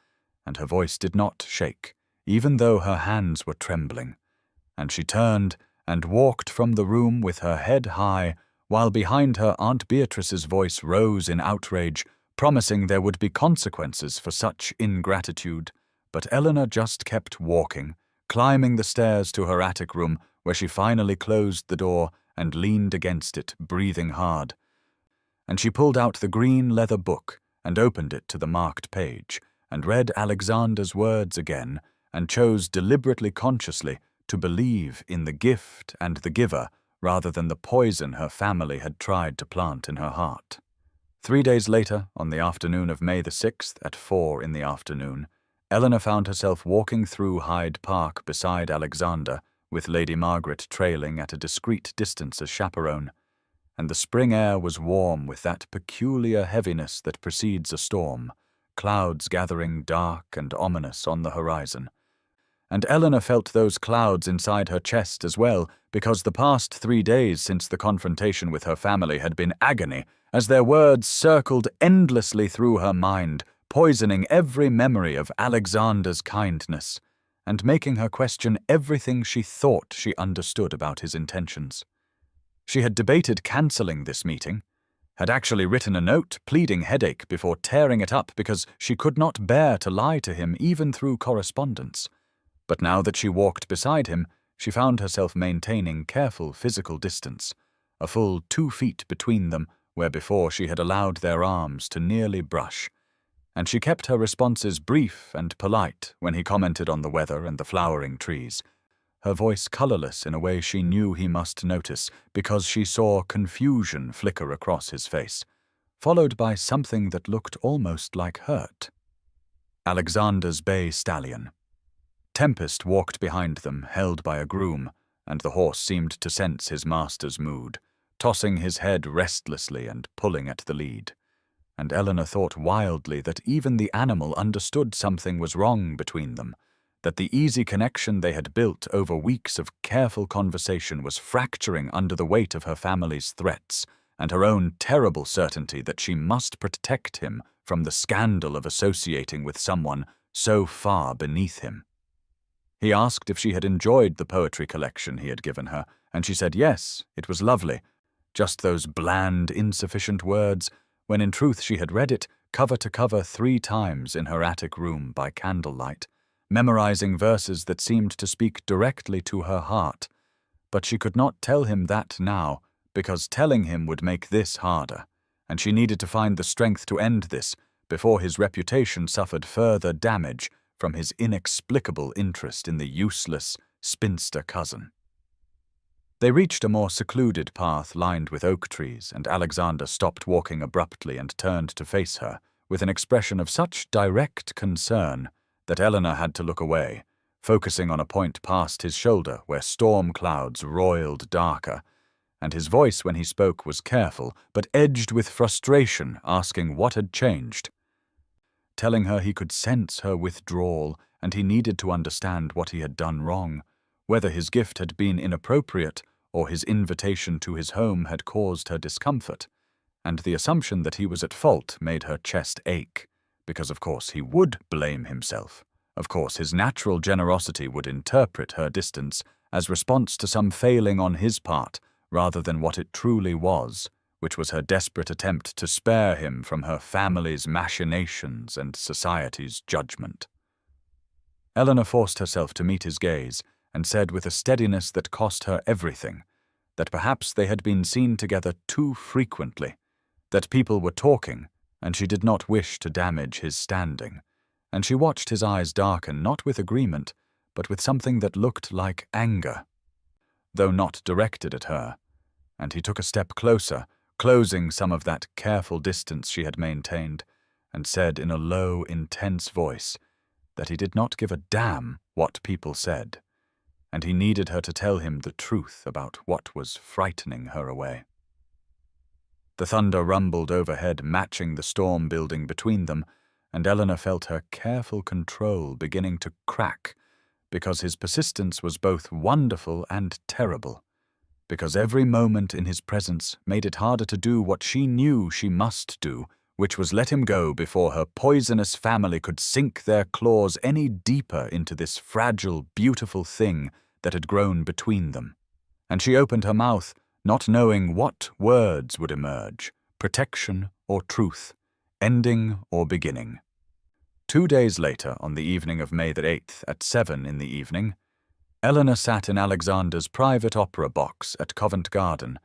and her voice did not shake, even though her hands were trembling, and she turned and walked from the room with her head high, while behind her Aunt Beatrice's voice rose in outrage, promising there would be consequences for such ingratitude. But Eleanor just kept walking, climbing the stairs to her attic room, where she finally closed the door and leaned against it, breathing hard. And she pulled out the green leather book and opened it to the marked page, and read Alexander's words again, and chose deliberately consciously to believe in the gift and the giver rather than the poison her family had tried to plant in her heart. 3 days later, on the afternoon of May the 6th at 4 in the afternoon, Eleanor found herself walking through Hyde Park beside Alexander, with Lady Margaret trailing at a discreet distance as chaperone, and the spring air was warm with that peculiar heaviness that precedes a storm, clouds gathering dark and ominous on the horizon. And Eleanor felt those clouds inside her chest as well, because the past 3 days since the confrontation with her family had been agony, as their words circled endlessly through her mind, poisoning every memory of Alexander's kindness, and making her question everything she thought she understood about his intentions. She had debated cancelling this meeting, had actually written a note pleading headache before tearing it up because she could not bear to lie to him even through correspondence. But now that she walked beside him, she found herself maintaining careful physical distance, a full 2 feet between them, where before she had allowed their arms to nearly brush. And she kept her responses brief and polite when he commented on the weather and the flowering trees, her voice colourless in a way she knew he must notice, because she saw confusion flicker across his face, followed by something that looked almost like hurt. Alexander's bay stallion. Tempest walked behind them, held by a groom, and the horse seemed to sense his master's mood, tossing his head restlessly and pulling at the lead. And Eleanor thought wildly that even the animal understood something was wrong between them, that the easy connection they had built over weeks of careful conversation was fracturing under the weight of her family's threats, and her own terrible certainty that she must protect him from the scandal of associating with someone so far beneath him. He asked if she had enjoyed the poetry collection he had given her, and she said yes, it was lovely. Just those bland, insufficient words, when in truth she had read it cover to cover 3 times in her attic room by candlelight, memorizing verses that seemed to speak directly to her heart. But she could not tell him that now, because telling him would make this harder, and she needed to find the strength to end this before his reputation suffered further damage from his inexplicable interest in the useless spinster cousin. They reached a more secluded path lined with oak trees, and Alexander stopped walking abruptly and turned to face her, with an expression of such direct concern that Eleanor had to look away, focusing on a point past his shoulder where storm clouds roiled darker, and his voice when he spoke was careful, but edged with frustration, asking what had changed. Telling her he could sense her withdrawal, and he needed to understand what he had done wrong, whether his gift had been inappropriate or his invitation to his home had caused her discomfort, and the assumption that he was at fault made her chest ache, because of course he would blame himself. Of course his natural generosity would interpret her distance as response to some failing on his part, rather than what it truly was, which was her desperate attempt to spare him from her family's machinations and society's judgment. Eleanor forced herself to meet his gaze, and said with a steadiness that cost her everything, that perhaps they had been seen together too frequently, that people were talking, and she did not wish to damage his standing, and she watched his eyes darken not with agreement, but with something that looked like anger, though not directed at her, and he took a step closer, closing some of that careful distance she had maintained, and said in a low, intense voice that he did not give a damn what people said, and he needed her to tell him the truth about what was frightening her away. The thunder rumbled overhead, matching the storm building between them, and Eleanor felt her careful control beginning to crack, because his persistence was both wonderful and terrible. because every moment in his presence made it harder to do what she knew she must do, which was let him go before her poisonous family could sink their claws any deeper into this fragile, beautiful thing that had grown between them. And she opened her mouth, not knowing what words would emerge, protection or truth, ending or beginning. 2 days later, on the evening of May the 8th, at 7 in the evening, Eleanor sat in Alexander's private opera box at Covent Garden,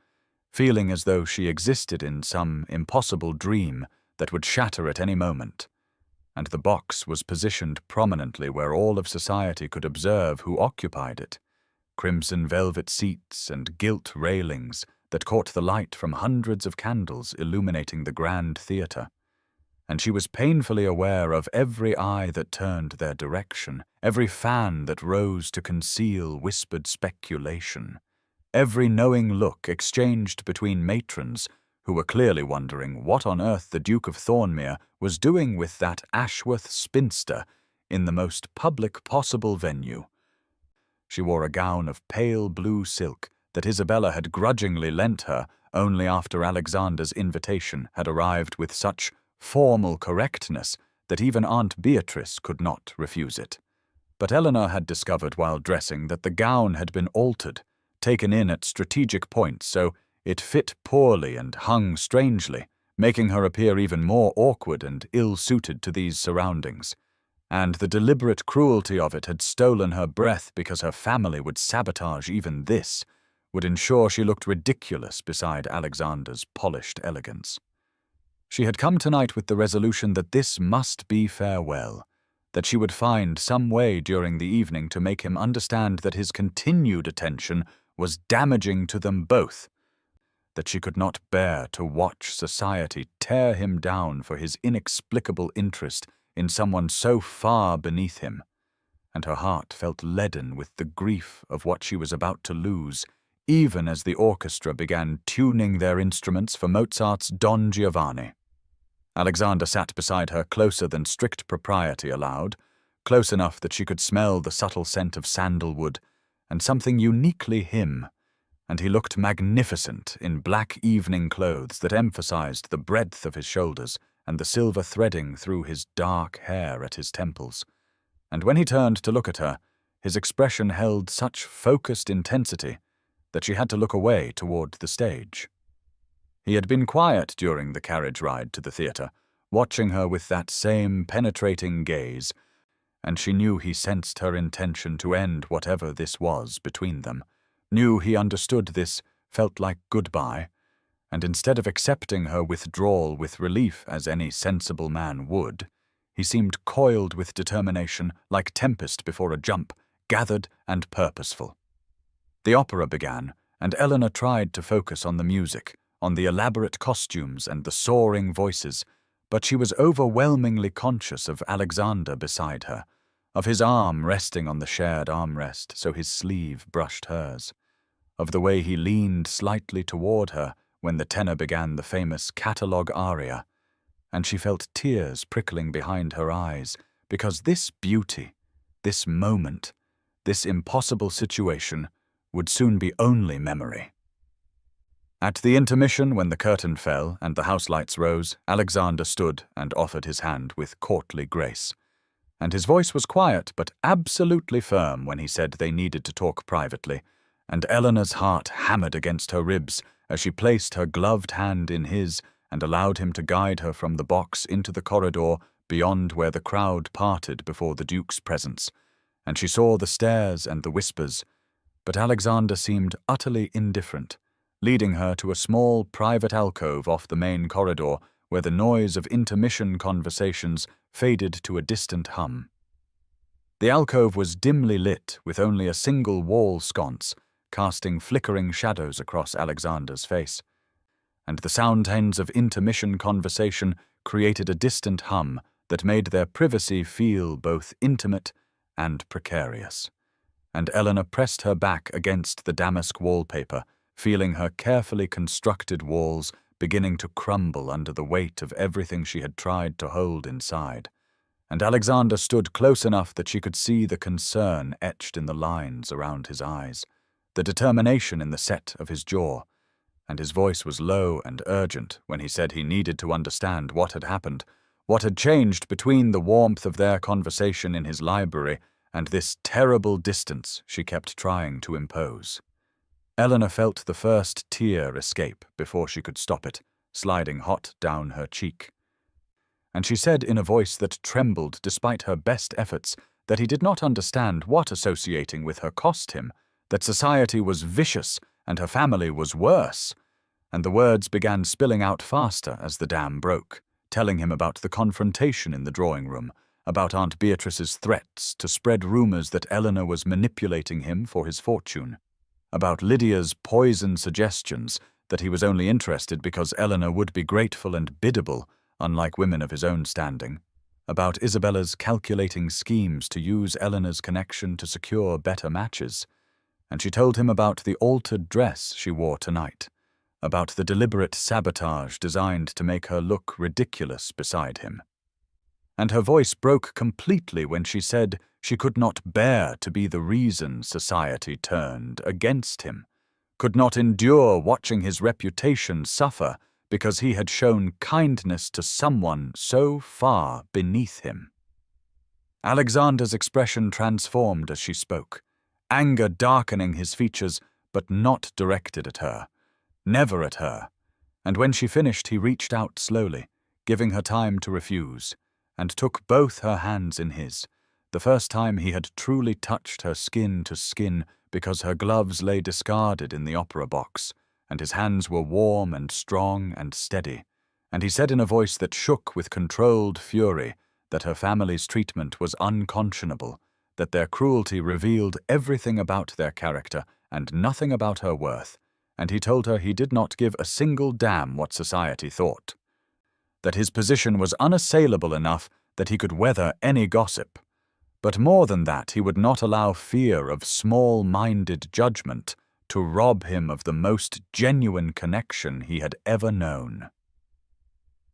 feeling as though she existed in some impossible dream that would shatter at any moment. And the box was positioned prominently where all of society could observe who occupied it. Crimson velvet seats and gilt railings that caught the light from hundreds of candles illuminating the grand theatre. And she was painfully aware of every eye that turned their direction, every fan that rose to conceal whispered speculation, every knowing look exchanged between matrons who were clearly wondering what on earth the Duke of Thornmere was doing with that Ashworth spinster in the most public possible venue. She wore a gown of pale blue silk that Isabella had grudgingly lent her only after Alexander's invitation had arrived with such formal correctness that even Aunt Beatrice could not refuse it. But Eleanor had discovered while dressing that the gown had been altered, taken in at strategic points so it fit poorly and hung strangely, making her appear even more awkward and ill-suited to these surroundings. And the deliberate cruelty of it had stolen her breath because her family would sabotage even this, would ensure she looked ridiculous beside Alexander's polished elegance. She had come tonight with the resolution that this must be farewell, that she would find some way during the evening to make him understand that his continued attention was damaging to them both, that she could not bear to watch society tear him down for his inexplicable interest in someone so far beneath him, and her heart felt leaden with the grief of what she was about to lose, even as the orchestra began tuning their instruments for Mozart's Don Giovanni. Alexander sat beside her closer than strict propriety allowed, close enough that she could smell the subtle scent of sandalwood and something uniquely him, and he looked magnificent in black evening clothes that emphasized the breadth of his shoulders and the silver threading through his dark hair at his temples. And when he turned to look at her, his expression held such focused intensity that she had to look away toward the stage. He had been quiet during the carriage ride to the theatre, watching her with that same penetrating gaze, and she knew he sensed her intention to end whatever this was between them, knew he understood this felt like goodbye, and instead of accepting her withdrawal with relief as any sensible man would, he seemed coiled with determination like tempest before a jump, gathered and purposeful. The opera began, and Eleanor tried to focus on the music, on the elaborate costumes and the soaring voices, but she was overwhelmingly conscious of Alexander beside her, of his arm resting on the shared armrest so his sleeve brushed hers, of the way he leaned slightly toward her when the tenor began the famous catalogue aria, and she felt tears prickling behind her eyes because this beauty, this moment, this impossible situation would soon be only memory. At the intermission, when the curtain fell and the house lights rose, Alexander stood and offered his hand with courtly grace. And his voice was quiet but absolutely firm when he said they needed to talk privately, and Eleanor's heart hammered against her ribs as she placed her gloved hand in his and allowed him to guide her from the box into the corridor beyond where the crowd parted before the Duke's presence, and she saw the stares and the whispers, but Alexander seemed utterly indifferent, leading her to a small private alcove off the main corridor where the noise of intermission conversations faded to a distant hum. The alcove was dimly lit with only a single wall sconce, casting flickering shadows across Alexander's face, and the sound of intermission conversation created a distant hum that made their privacy feel both intimate and precarious. And Eleanor pressed her back against the damask wallpaper, feeling her carefully constructed walls beginning to crumble under the weight of everything she had tried to hold inside. And Alexander stood close enough that she could see the concern etched in the lines around his eyes, the determination in the set of his jaw, and his voice was low and urgent when he said he needed to understand what had happened, what had changed between the warmth of their conversation in his library and this terrible distance she kept trying to impose. Eleanor felt the first tear escape before she could stop it, sliding hot down her cheek. And she said in a voice that trembled despite her best efforts that he did not understand what associating with her cost him, that society was vicious and her family was worse, and the words began spilling out faster as the dam broke, telling him about the confrontation in the drawing room, about Aunt Beatrice's threats to spread rumors that Eleanor was manipulating him for his fortune, about Lydia's poison suggestions that he was only interested because Eleanor would be grateful and biddable, unlike women of his own standing, about Isabella's calculating schemes to use Eleanor's connection to secure better matches, and she told him about the altered dress she wore tonight, about the deliberate sabotage designed to make her look ridiculous beside him. And her voice broke completely when she said she could not bear to be the reason society turned against him, could not endure watching his reputation suffer because he had shown kindness to someone so far beneath him. Alexander's expression transformed as she spoke, anger darkening his features but not directed at her, never at her, and when she finished he reached out slowly, giving her time to refuse, and took both her hands in his, the first time he had truly touched her skin to skin because her gloves lay discarded in the opera box, and his hands were warm and strong and steady, and he said in a voice that shook with controlled fury that her family's treatment was unconscionable, that their cruelty revealed everything about their character and nothing about her worth, and he told her he did not give a single damn what society thought, that his position was unassailable enough that he could weather any gossip, but more than that he would not allow fear of small-minded judgment to rob him of the most genuine connection he had ever known.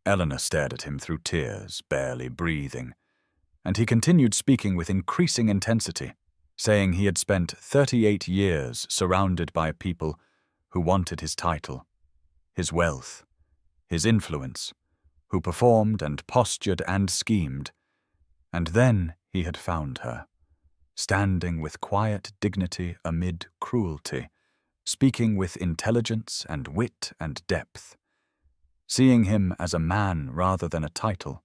Eleanor stared at him through tears, barely breathing, and he continued speaking with increasing intensity, saying he had spent 38 years surrounded by people who wanted his title, his wealth, his influence, who performed and postured and schemed, and then he had found her, standing with quiet dignity amid cruelty, speaking with intelligence and wit and depth, seeing him as a man rather than a title.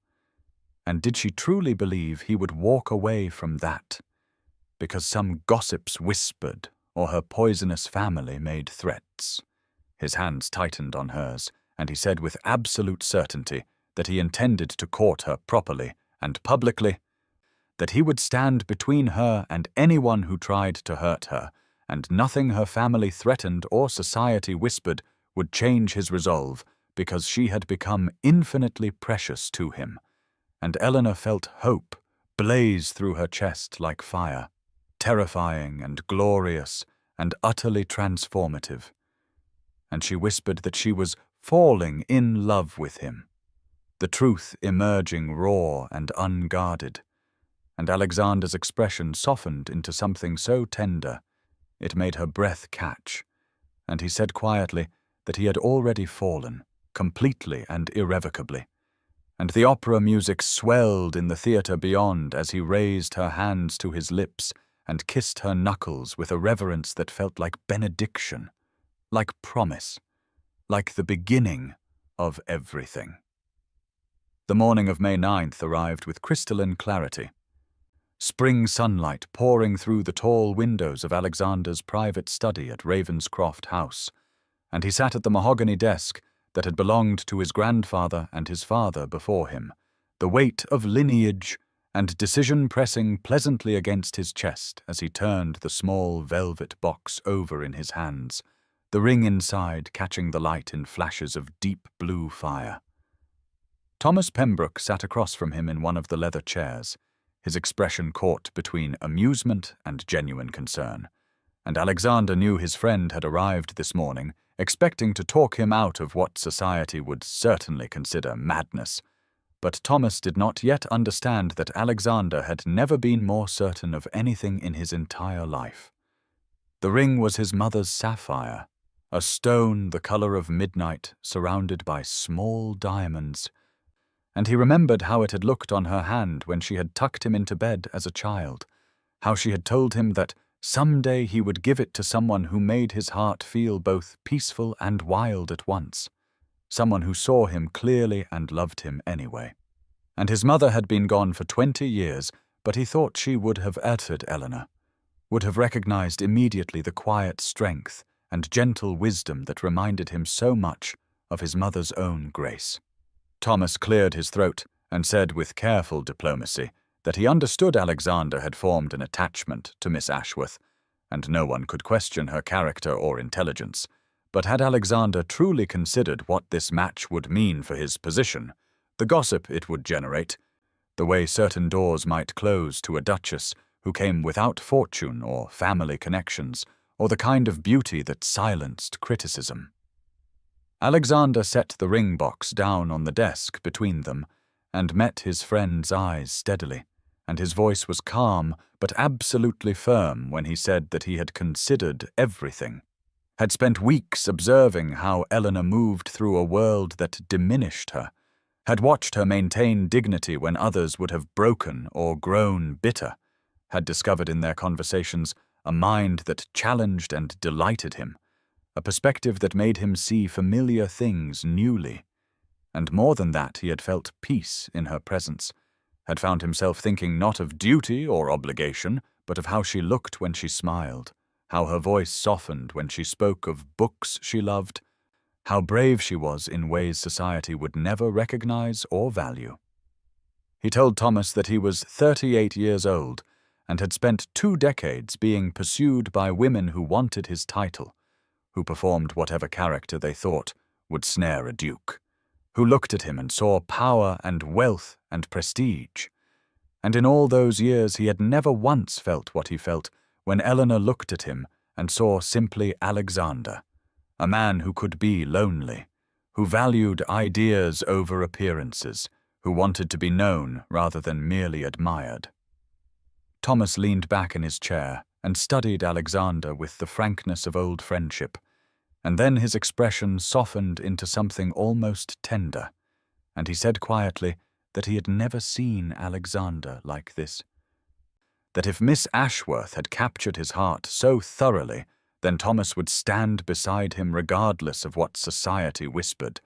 And did she truly believe he would walk away from that because some gossips whispered or her poisonous family made threats? His hands tightened on hers, and he said with absolute certainty that he intended to court her properly and publicly, that he would stand between her and anyone who tried to hurt her, and nothing her family threatened or society whispered would change his resolve because she had become infinitely precious to him, and Eleanor felt hope blaze through her chest like fire, terrifying and glorious and utterly transformative, and she whispered that she was falling in love with him, the truth emerging raw and unguarded, and Alexander's expression softened into something so tender it made her breath catch, and he said quietly that he had already fallen, completely and irrevocably, and the opera music swelled in the theatre beyond as he raised her hands to his lips and kissed her knuckles with a reverence that felt like benediction, like promise, like the beginning of everything. The morning of May 9th arrived with crystalline clarity, spring sunlight pouring through the tall windows of Alexander's private study at Ravenscroft House, and he sat at the mahogany desk that had belonged to his grandfather and his father before him, the weight of lineage and decision pressing pleasantly against his chest as he turned the small velvet box over in his hands, the ring inside catching the light in flashes of deep blue fire. Thomas Pembroke sat across from him in one of the leather chairs, his expression caught between amusement and genuine concern, and Alexander knew his friend had arrived this morning, expecting to talk him out of what society would certainly consider madness. But Thomas did not yet understand that Alexander had never been more certain of anything in his entire life. The ring was his mother's sapphire, a stone the color of midnight surrounded by small diamonds, and he remembered how it had looked on her hand when she had tucked him into bed as a child, how she had told him that someday he would give it to someone who made his heart feel both peaceful and wild at once, someone who saw him clearly and loved him anyway. And his mother had been gone for 20 years, but he thought she would have uttered Eleanor, would have recognized immediately the quiet strength and gentle wisdom that reminded him so much of his mother's own grace. Thomas cleared his throat and said with careful diplomacy that he understood Alexander had formed an attachment to Miss Ashworth, and no one could question her character or intelligence. But had Alexander truly considered what this match would mean for his position, the gossip it would generate, the way certain doors might close to a duchess who came without fortune or family connections, or the kind of beauty that silenced criticism? Alexander set the ring box down on the desk between them and met his friend's eyes steadily, and his voice was calm but absolutely firm when he said that he had considered everything, had spent weeks observing how Eleanor moved through a world that diminished her, had watched her maintain dignity when others would have broken or grown bitter, had discovered in their conversations a mind that challenged and delighted him, a perspective that made him see familiar things newly. And more than that, he had felt peace in her presence, had found himself thinking not of duty or obligation, but of how she looked when she smiled, how her voice softened when she spoke of books she loved, how brave she was in ways society would never recognize or value. He told Thomas that he was 38 years old and had spent 2 decades being pursued by women who wanted his title, who performed whatever character they thought would snare a duke, who looked at him and saw power and wealth and prestige. And in all those years he had never once felt what he felt when Eleanor looked at him and saw simply Alexander, a man who could be lonely, who valued ideas over appearances, who wanted to be known rather than merely admired. Thomas leaned back in his chair and studied Alexander with the frankness of old friendship, and then his expression softened into something almost tender, and he said quietly that he had never seen Alexander like this. That if Miss Ashworth had captured his heart so thoroughly, then Thomas would stand beside him regardless of what society whispered,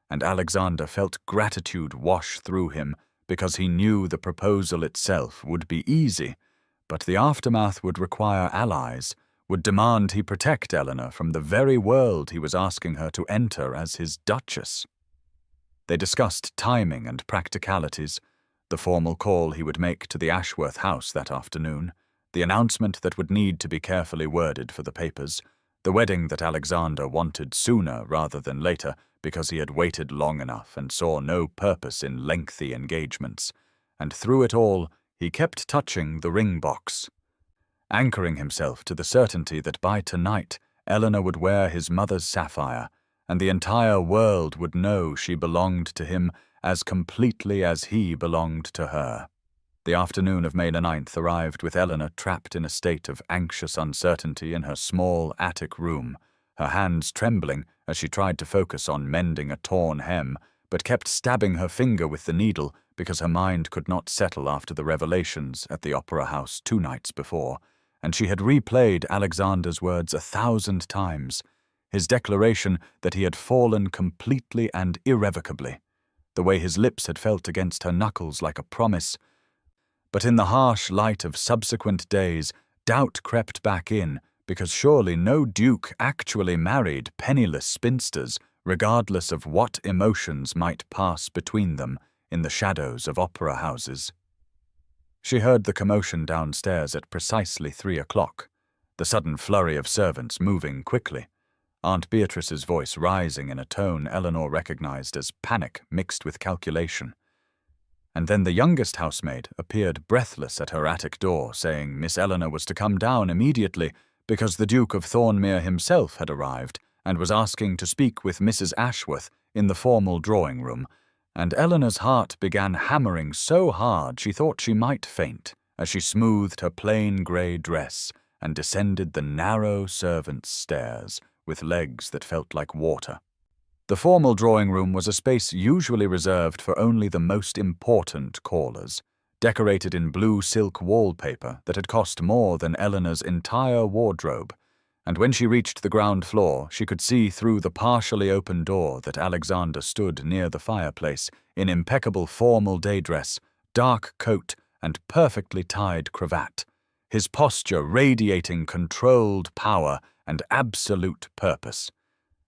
and Alexander felt gratitude wash through him because he knew the proposal itself would be easy, but the aftermath would require allies, would demand he protect Eleanor from the very world he was asking her to enter as his duchess. They discussed timing and practicalities, the formal call he would make to the Ashworth house that afternoon, the announcement that would need to be carefully worded for the papers, the wedding that Alexander wanted sooner rather than later because he had waited long enough and saw no purpose in lengthy engagements, and through it all he kept touching the ring box, anchoring himself to the certainty that by tonight Eleanor would wear his mother's sapphire, and the entire world would know she belonged to him as completely as he belonged to her. The afternoon of May the 9th arrived with Eleanor trapped in a state of anxious uncertainty in her small attic room, her hands trembling as she tried to focus on mending a torn hem, but kept stabbing her finger with the needle because her mind could not settle after the revelations at the Opera House 2 nights before, and she had replayed Alexander's words 1,000 times, his declaration that he had fallen completely and irrevocably, the way his lips had felt against her knuckles like a promise. But in the harsh light of subsequent days, doubt crept back in, because surely no duke actually married penniless spinsters, regardless of what emotions might pass between them in the shadows of opera houses. She heard the commotion downstairs at precisely 3 o'clock, the sudden flurry of servants moving quickly, Aunt Beatrice's voice rising in a tone Eleanor recognized as panic mixed with calculation. And then the youngest housemaid appeared breathless at her attic door, saying Miss Eleanor was to come down immediately because the Duke of Thornmere himself had arrived and was asking to speak with Mrs. Ashworth in the formal drawing-room, and Eleanor's heart began hammering so hard she thought she might faint as she smoothed her plain grey dress and descended the narrow servants' stairs with legs that felt like water. The formal drawing room was a space usually reserved for only the most important callers, decorated in blue silk wallpaper that had cost more than Eleanor's entire wardrobe, and when she reached the ground floor, she could see through the partially open door that Alexander stood near the fireplace in impeccable formal day dress, dark coat, and perfectly tied cravat, his posture radiating controlled power and absolute purpose.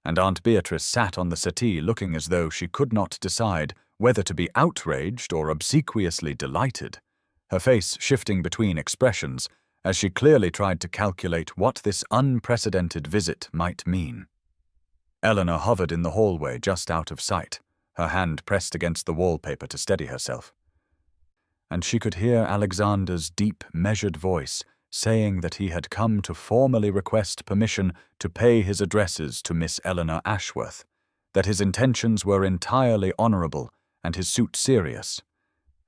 And Aunt Beatrice sat on the settee looking as though she could not decide whether to be outraged or obsequiously delighted, her face shifting between expressions as she clearly tried to calculate what this unprecedented visit might mean. Eleanor hovered in the hallway just out of sight, her hand pressed against the wallpaper to steady herself. And she could hear Alexander's deep, measured voice saying that he had come to formally request permission to pay his addresses to Miss Eleanor Ashworth, that his intentions were entirely honorable and his suit serious,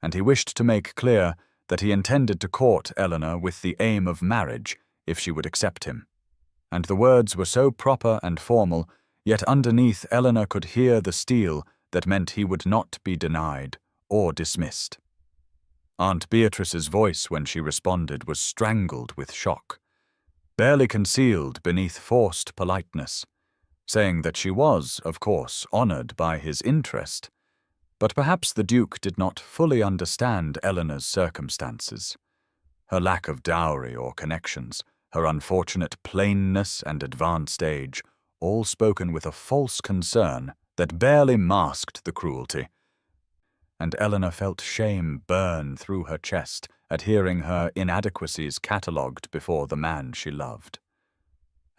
and he wished to make clear that he intended to court Eleanor with the aim of marriage if she would accept him. And the words were so proper and formal, yet underneath Eleanor could hear the steel that meant he would not be denied or dismissed. Aunt Beatrice's voice when she responded was strangled with shock, barely concealed beneath forced politeness, saying that she was, of course, honored by his interest, but perhaps the Duke did not fully understand Eleanor's circumstances, her lack of dowry or connections, her unfortunate plainness and advanced age, all spoken with a false concern that barely masked the cruelty. And Eleanor felt shame burn through her chest at hearing her inadequacies catalogued before the man she loved.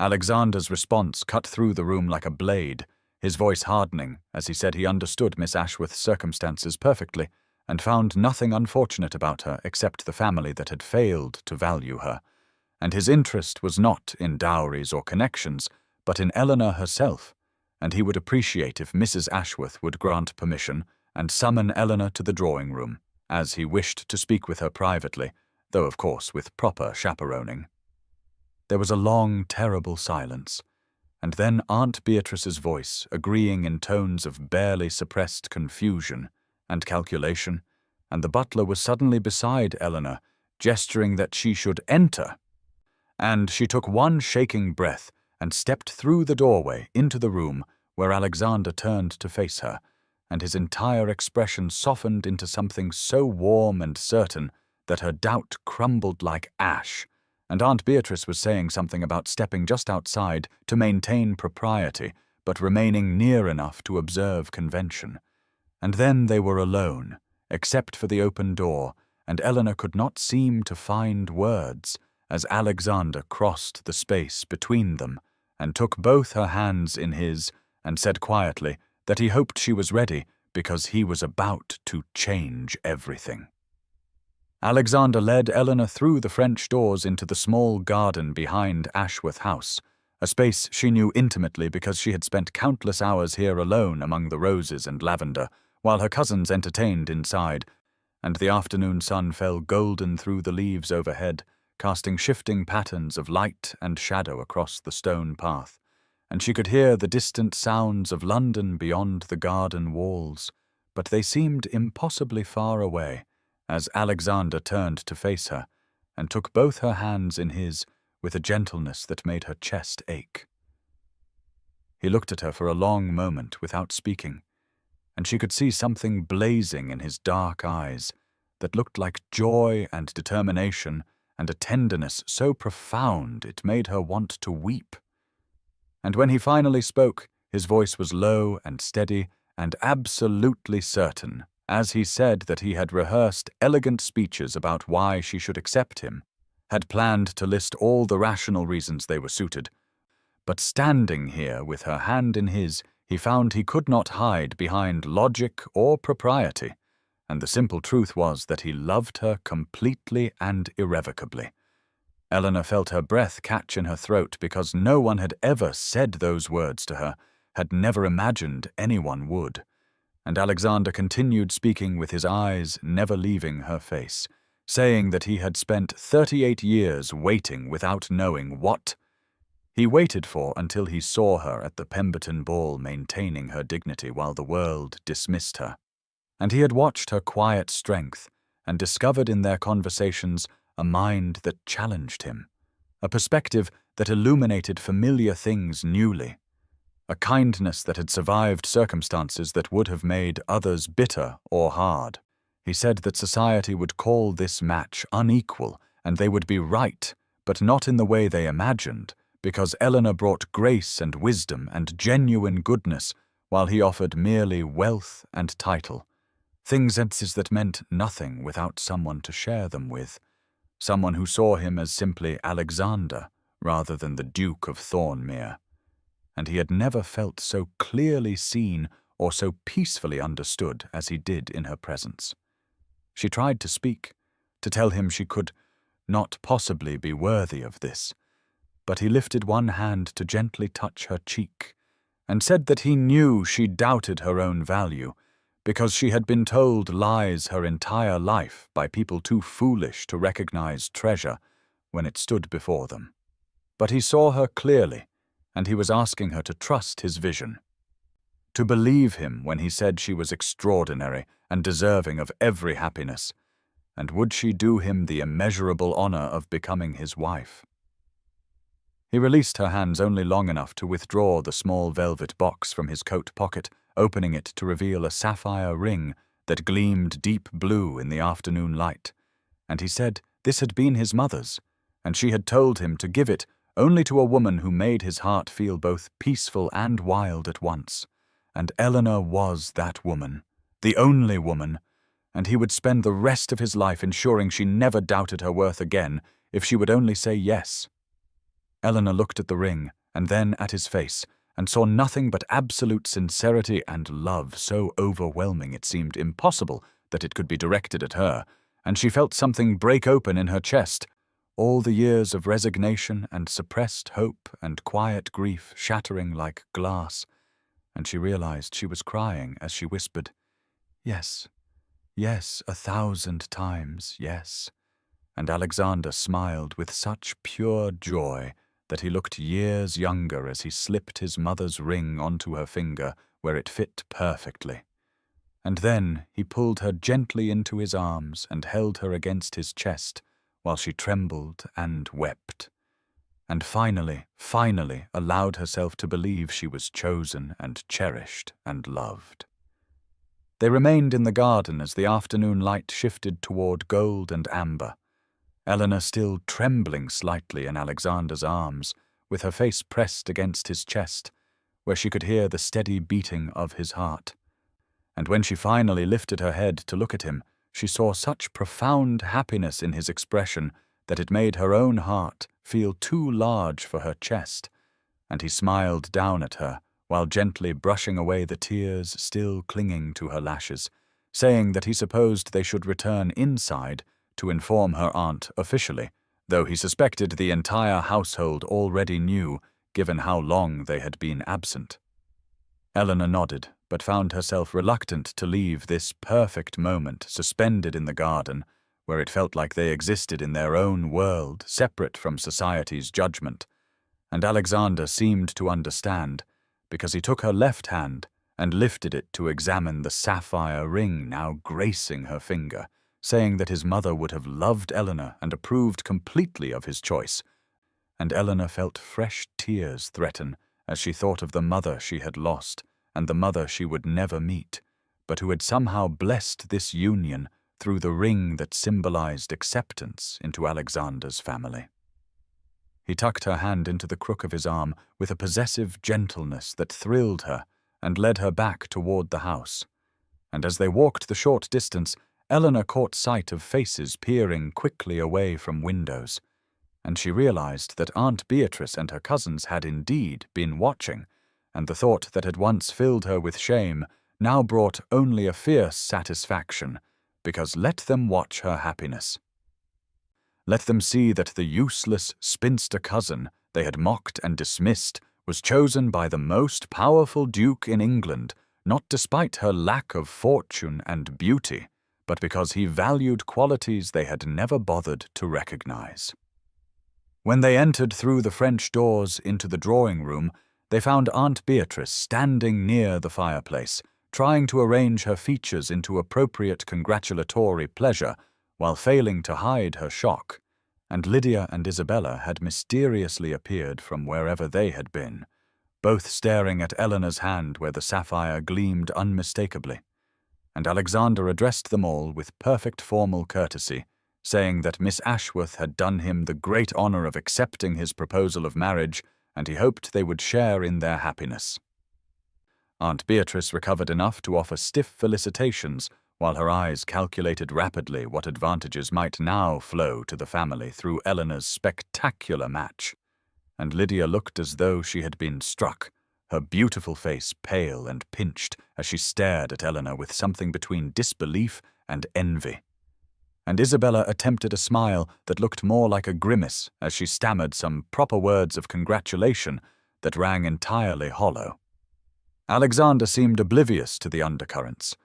Alexander's response cut through the room like a blade, his voice hardening as he said he understood Miss Ashworth's circumstances perfectly and found nothing unfortunate about her except the family that had failed to value her, and his interest was not in dowries or connections, but in Eleanor herself, and he would appreciate if Mrs. Ashworth would grant permission and summon Eleanor to the drawing room, as he wished to speak with her privately, though of course with proper chaperoning. There was a long, terrible silence, and then Aunt Beatrice's voice, agreeing in tones of barely suppressed confusion and calculation, and the butler was suddenly beside Eleanor, gesturing that she should enter. And she took one shaking breath and stepped through the doorway into the room where Alexander turned to face her, and his entire expression softened into something so warm and certain that her doubt crumbled like ash, and Aunt Beatrice was saying something about stepping just outside to maintain propriety, but remaining near enough to observe convention. And then they were alone, except for the open door, and Eleanor could not seem to find words as Alexander crossed the space between them and took both her hands in his and said quietly that he hoped she was ready because he was about to change everything. Alexander led Eleanor through the French doors into the small garden behind Ashworth House, a space she knew intimately because she had spent countless hours here alone among the roses and lavender, while her cousins entertained inside, and the afternoon sun fell golden through the leaves overhead, casting shifting patterns of light and shadow across the stone path, and she could hear the distant sounds of London beyond the garden walls, but they seemed impossibly far away as Alexander turned to face her and took both her hands in his with a gentleness that made her chest ache. He looked at her for a long moment without speaking, and she could see something blazing in his dark eyes that looked like joy and determination and a tenderness so profound it made her want to weep. And when he finally spoke, his voice was low and steady and absolutely certain, as he said that he had rehearsed elegant speeches about why she should accept him, had planned to list all the rational reasons they were suited. But standing here with her hand in his, he found he could not hide behind logic or propriety, and the simple truth was that he loved her completely and irrevocably. Eleanor felt her breath catch in her throat because no one had ever said those words to her, had never imagined anyone would. And Alexander continued speaking with his eyes never leaving her face, saying that he had spent 38 years waiting without knowing what he waited for until he saw her at the Pemberton ball maintaining her dignity while the world dismissed her. And he had watched her quiet strength and discovered in their conversations a mind that challenged him, a perspective that illuminated familiar things newly, a kindness that had survived circumstances that would have made others bitter or hard. He said that society would call this match unequal and they would be right, but not in the way they imagined, because Eleanor brought grace and wisdom and genuine goodness, while he offered merely wealth and title, things that meant nothing without someone to share them with, someone who saw him as simply Alexander rather than the Duke of Thornmere. And he had never felt so clearly seen or so peacefully understood as he did in her presence. She tried to speak, to tell him she could not possibly be worthy of this, but he lifted one hand to gently touch her cheek and said that he knew she doubted her own value because she had been told lies her entire life by people too foolish to recognize treasure when it stood before them. But he saw her clearly, and he was asking her to trust his vision, to believe him when he said she was extraordinary and deserving of every happiness, and would she do him the immeasurable honor of becoming his wife? He released her hands only long enough to withdraw the small velvet box from his coat pocket, opening it to reveal a sapphire ring that gleamed deep blue in the afternoon light, and he said this had been his mother's, and she had told him to give it only to a woman who made his heart feel both peaceful and wild at once. And Eleanor was that woman, the only woman, and he would spend the rest of his life ensuring she never doubted her worth again if she would only say yes. Eleanor looked at the ring and then at his face and saw nothing but absolute sincerity and love so overwhelming it seemed impossible that it could be directed at her, and she felt something break open in her chest, all the years of resignation and suppressed hope and quiet grief shattering like glass, and she realized she was crying as she whispered, "Yes, yes, 1,000 times, yes." And Alexander smiled with such pure joy that he looked years younger as he slipped his mother's ring onto her finger where it fit perfectly. And then he pulled her gently into his arms and held her against his chest while she trembled and wept, and finally allowed herself to believe she was chosen and cherished and loved. They remained in the garden as the afternoon light shifted toward gold and amber, Eleanor still trembling slightly in Alexander's arms, with her face pressed against his chest, where she could hear the steady beating of his heart. And when she finally lifted her head to look at him, she saw such profound happiness in his expression that it made her own heart feel too large for her chest, and he smiled down at her while gently brushing away the tears still clinging to her lashes, saying that he supposed they should return inside to inform her aunt officially, though he suspected the entire household already knew, given how long they had been absent. Eleanor nodded, but found herself reluctant to leave this perfect moment suspended in the garden, where it felt like they existed in their own world, separate from society's judgment. And Alexander seemed to understand, because he took her left hand and lifted it to examine the sapphire ring now gracing her finger, saying that his mother would have loved Eleanor and approved completely of his choice. And Eleanor felt fresh tears threaten as she thought of the mother she had lost and the mother she would never meet, but who had somehow blessed this union through the ring that symbolized acceptance into Alexander's family. He tucked her hand into the crook of his arm with a possessive gentleness that thrilled her and led her back toward the house. And as they walked the short distance, Eleanor caught sight of faces peering quickly away from windows, and she realized that Aunt Beatrice and her cousins had indeed been watching, and the thought that had once filled her with shame now brought only a fierce satisfaction, because let them watch her happiness. Let them see that the useless spinster cousin they had mocked and dismissed was chosen by the most powerful duke in England, not despite her lack of fortune and beauty, but because he valued qualities they had never bothered to recognize. When they entered through the French doors into the drawing room, they found Aunt Beatrice standing near the fireplace, trying to arrange her features into appropriate congratulatory pleasure while failing to hide her shock, and Lydia and Isabella had mysteriously appeared from wherever they had been, both staring at Eleanor's hand where the sapphire gleamed unmistakably. And Alexander addressed them all with perfect formal courtesy, saying that Miss Ashworth had done him the great honor of accepting his proposal of marriage, and he hoped they would share in their happiness. Aunt Beatrice recovered enough to offer stiff felicitations, while her eyes calculated rapidly what advantages might now flow to the family through Eleanor's spectacular match. And Lydia looked as though she had been struck, her beautiful face pale and pinched as she stared at Eleanor with something between disbelief and envy. And Isabella attempted a smile that looked more like a grimace as she stammered some proper words of congratulation that rang entirely hollow. Alexander seemed oblivious to the undercurrents,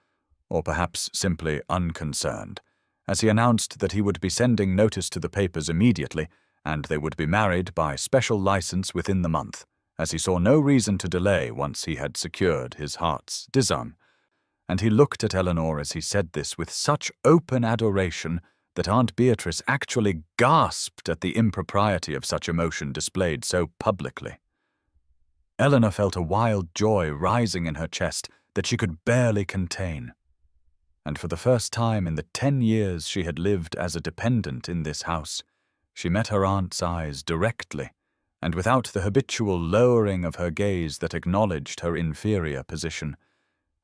or perhaps simply unconcerned, as he announced that he would be sending notice to the papers immediately, and they would be married by special license within the month, as he saw no reason to delay once he had secured his heart's desire. And he looked at Eleanor as he said this with such open adoration that Aunt Beatrice actually gasped at the impropriety of such emotion displayed so publicly. Eleanor felt a wild joy rising in her chest that she could barely contain. And for the first time in the 10 years she had lived as a dependent in this house, she met her aunt's eyes directly, and without the habitual lowering of her gaze that acknowledged her inferior position.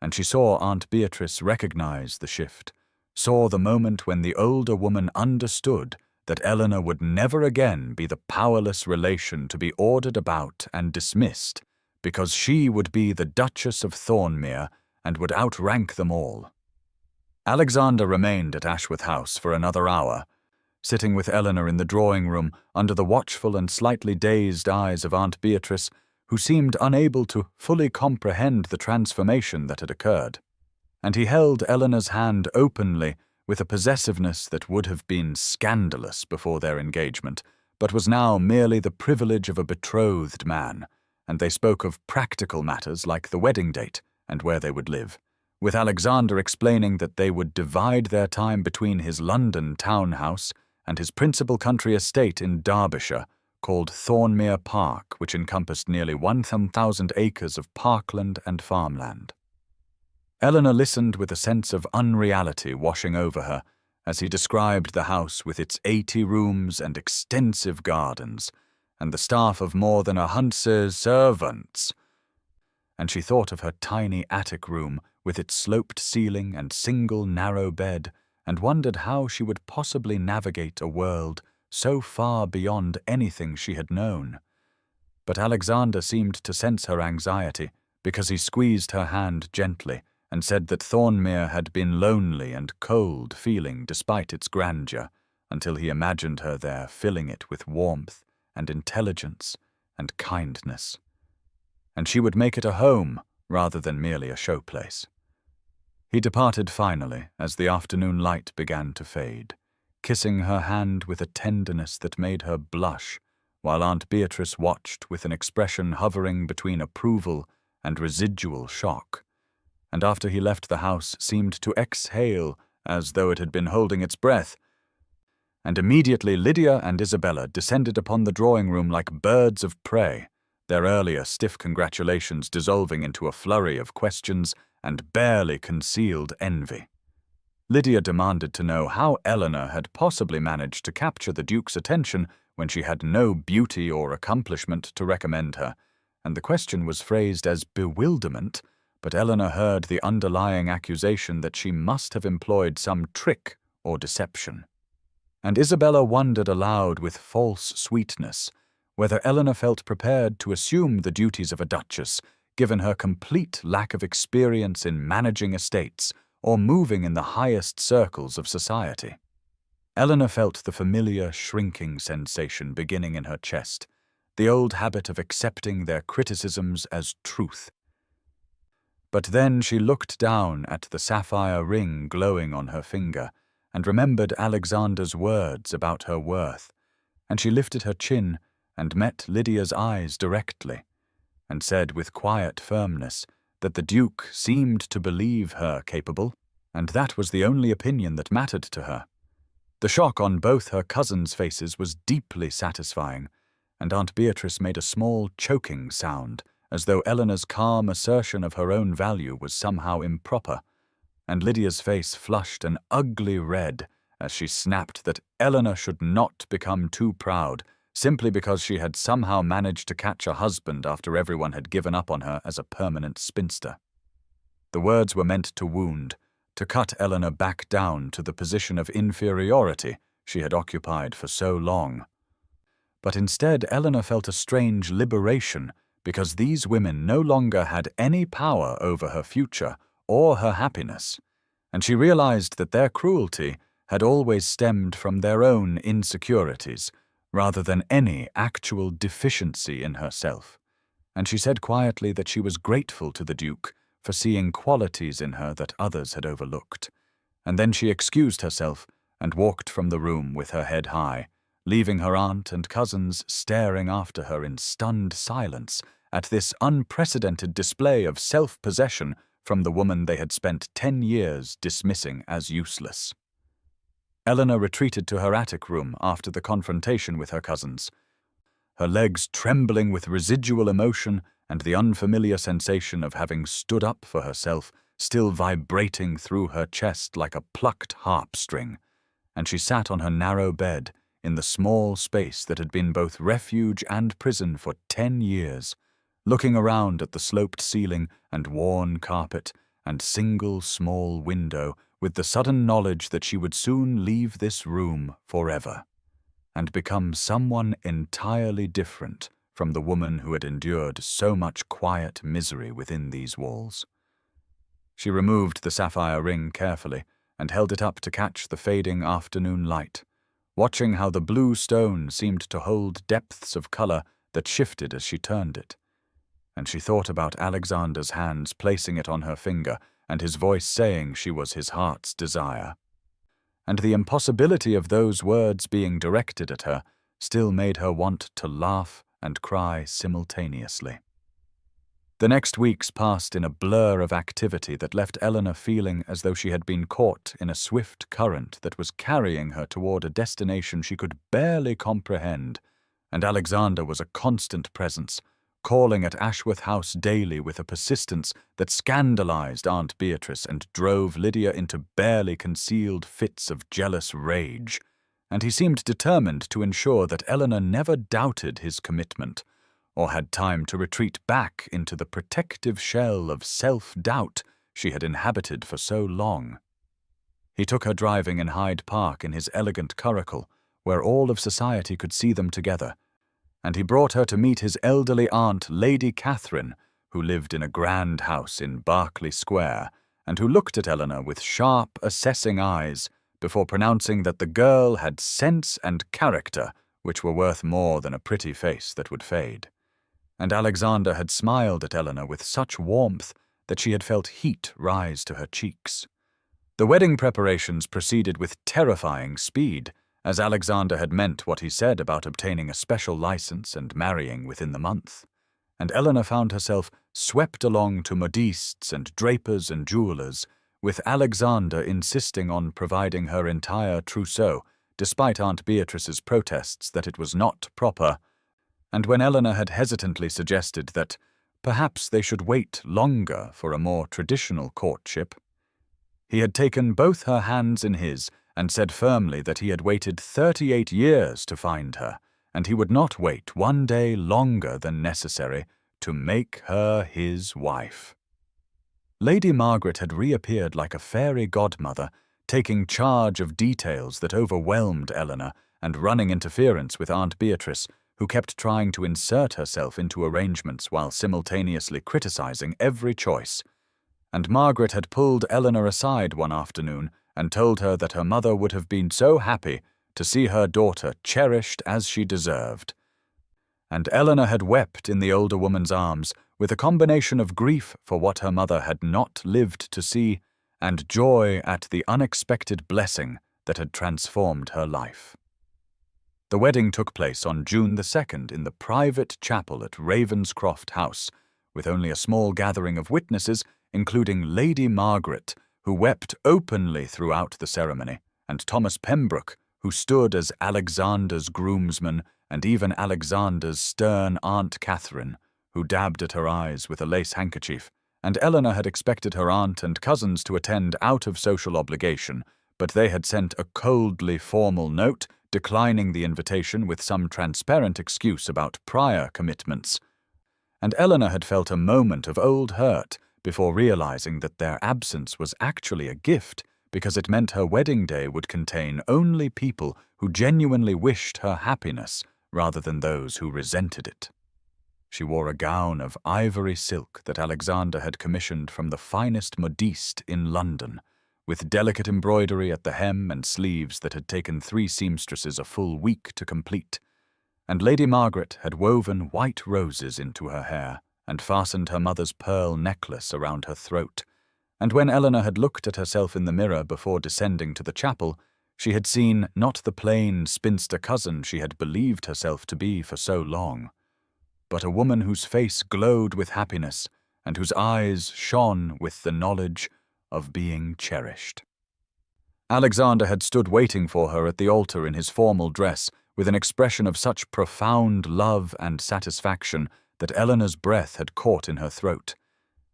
And she saw Aunt Beatrice recognize the shift, saw the moment when the older woman understood that Eleanor would never again be the powerless relation to be ordered about and dismissed, because she would be the Duchess of Thornmere and would outrank them all. Alexander remained at Ashworth House for another hour, sitting with Eleanor in the drawing-room under the watchful and slightly dazed eyes of Aunt Beatrice, who seemed unable to fully comprehend the transformation that had occurred. And he held Eleanor's hand openly with a possessiveness that would have been scandalous before their engagement, but was now merely the privilege of a betrothed man, and they spoke of practical matters like the wedding date and where they would live, with Alexander explaining that they would divide their time between his London townhouse and his principal country estate in Derbyshire, called Thornmere Park, which encompassed nearly 1,000 acres of parkland and farmland. Eleanor listened with a sense of unreality washing over her as he described the house with its 80 rooms and extensive gardens, and the staff of more than 100 servants. And she thought of her tiny attic room with its sloped ceiling and single narrow bed, and wondered how she would possibly navigate a world so far beyond anything she had known. But Alexander seemed to sense her anxiety, because he squeezed her hand gently and said that Thornmere had been lonely and cold feeling despite its grandeur, until he imagined her there filling it with warmth and intelligence and kindness. And she would make it a home rather than merely a showplace. He departed finally as the afternoon light began to fade, kissing her hand with a tenderness that made her blush, while Aunt Beatrice watched with an expression hovering between approval and residual shock, and after he left the house seemed to exhale as though it had been holding its breath. And immediately Lydia and Isabella descended upon the drawing-room like birds of prey, their earlier stiff congratulations dissolving into a flurry of questions and barely concealed envy. Lydia demanded to know how Eleanor had possibly managed to capture the Duke's attention when she had no beauty or accomplishment to recommend her, and the question was phrased as bewilderment, but Eleanor heard the underlying accusation that she must have employed some trick or deception. And Isabella wondered aloud with false sweetness whether Eleanor felt prepared to assume the duties of a duchess, given her complete lack of experience in managing estates or moving in the highest circles of society. Eleanor felt the familiar shrinking sensation beginning in her chest, the old habit of accepting their criticisms as truth. But then she looked down at the sapphire ring glowing on her finger and remembered Alexander's words about her worth, and she lifted her chin and met Lydia's eyes directly, and said with quiet firmness that the Duke seemed to believe her capable, and that was the only opinion that mattered to her. The shock on both her cousins' faces was deeply satisfying, and Aunt Beatrice made a small choking sound, as though Eleanor's calm assertion of her own value was somehow improper, and Lydia's face flushed an ugly red as she snapped that Eleanor should not become too proud simply because she had somehow managed to catch a husband after everyone had given up on her as a permanent spinster. The words were meant to wound, to cut Eleanor back down to the position of inferiority she had occupied for so long. But instead Eleanor felt a strange liberation because these women no longer had any power over her future or her happiness, and she realized that their cruelty had always stemmed from their own insecurities rather than any actual deficiency in herself, and she said quietly that she was grateful to the Duke for seeing qualities in her that others had overlooked, and then she excused herself and walked from the room with her head high, leaving her aunt and cousins staring after her in stunned silence at this unprecedented display of self-possession from the woman they had spent 10 years dismissing as useless. Eleanor retreated to her attic room after the confrontation with her cousins, her legs trembling with residual emotion and the unfamiliar sensation of having stood up for herself still vibrating through her chest like a plucked harp string, and she sat on her narrow bed in the small space that had been both refuge and prison for 10 years, looking around at the sloped ceiling and worn carpet and single small window with the sudden knowledge that she would soon leave this room forever and become someone entirely different from the woman who had endured so much quiet misery within these walls. She removed the sapphire ring carefully and held it up to catch the fading afternoon light, watching how the blue stone seemed to hold depths of color that shifted as she turned it. And she thought about Alexander's hands placing it on her finger and his voice saying she was his heart's desire. And the impossibility of those words being directed at her still made her want to laugh and cry simultaneously. The next weeks passed in a blur of activity that left Eleanor feeling as though she had been caught in a swift current that was carrying her toward a destination she could barely comprehend, and Alexander was a constant presence, calling at Ashworth House daily with a persistence that scandalized Aunt Beatrice and drove Lydia into barely concealed fits of jealous rage, and he seemed determined to ensure that Eleanor never doubted his commitment, or had time to retreat back into the protective shell of self-doubt she had inhabited for so long. He took her driving in Hyde Park in his elegant curricle, where all of society could see them together, and he brought her to meet his elderly aunt, Lady Catherine, who lived in a grand house in Berkeley Square, and who looked at Eleanor with sharp, assessing eyes before pronouncing that the girl had sense and character which were worth more than a pretty face that would fade. And Alexander had smiled at Eleanor with such warmth that she had felt heat rise to her cheeks. The wedding preparations proceeded with terrifying speed, as Alexander had meant what he said about obtaining a special license and marrying within the month, and Eleanor found herself swept along to modistes and drapers and jewelers, with Alexander insisting on providing her entire trousseau, despite Aunt Beatrice's protests that it was not proper, and when Eleanor had hesitantly suggested that perhaps they should wait longer for a more traditional courtship, he had taken both her hands in his and said firmly that he had waited 38 years to find her, and he would not wait one day longer than necessary to make her his wife. Lady Margaret had reappeared like a fairy godmother, taking charge of details that overwhelmed Eleanor and running interference with Aunt Beatrice, who kept trying to insert herself into arrangements while simultaneously criticizing every choice. And Margaret had pulled Eleanor aside one afternoon and told her that her mother would have been so happy to see her daughter cherished as she deserved. And Eleanor had wept in the older woman's arms with a combination of grief for what her mother had not lived to see and joy at the unexpected blessing that had transformed her life. The wedding took place on June the 2nd in the private chapel at Ravenscroft House, with only a small gathering of witnesses, including Lady Margaret, who wept openly throughout the ceremony, and Thomas Pembroke, who stood as Alexander's groomsman, and even Alexander's stern Aunt Catherine, who dabbed at her eyes with a lace handkerchief, and Eleanor had expected her aunt and cousins to attend out of social obligation, but they had sent a coldly formal note declining the invitation with some transparent excuse about prior commitments. And Eleanor had felt a moment of old hurt before realizing that their absence was actually a gift, because it meant her wedding day would contain only people who genuinely wished her happiness rather than those who resented it. She wore a gown of ivory silk that Alexander had commissioned from the finest modiste in London, with delicate embroidery at the hem and sleeves that had taken 3 seamstresses a full week to complete, and Lady Margaret had woven white roses into her hair and fastened her mother's pearl necklace around her throat, and when Eleanor had looked at herself in the mirror before descending to the chapel, she had seen not the plain spinster cousin she had believed herself to be for so long, but a woman whose face glowed with happiness and whose eyes shone with the knowledge of being cherished. Alexander had stood waiting for her at the altar in his formal dress, with an expression of such profound love and satisfaction that Eleanor's breath had caught in her throat,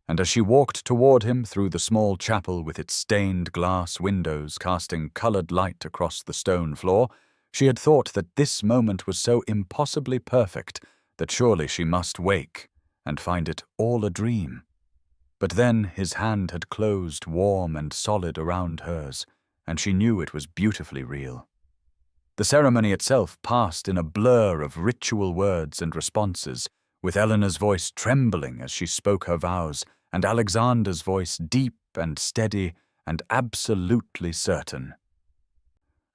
and as she walked toward him through the small chapel with its stained glass windows casting colored light across the stone floor, she had thought that this moment was so impossibly perfect that surely she must wake and find it all a dream. But then his hand had closed warm and solid around hers, and she knew it was beautifully real. The ceremony itself passed in a blur of ritual words and responses, with Eleanor's voice trembling as she spoke her vows, and Alexander's voice deep and steady and absolutely certain.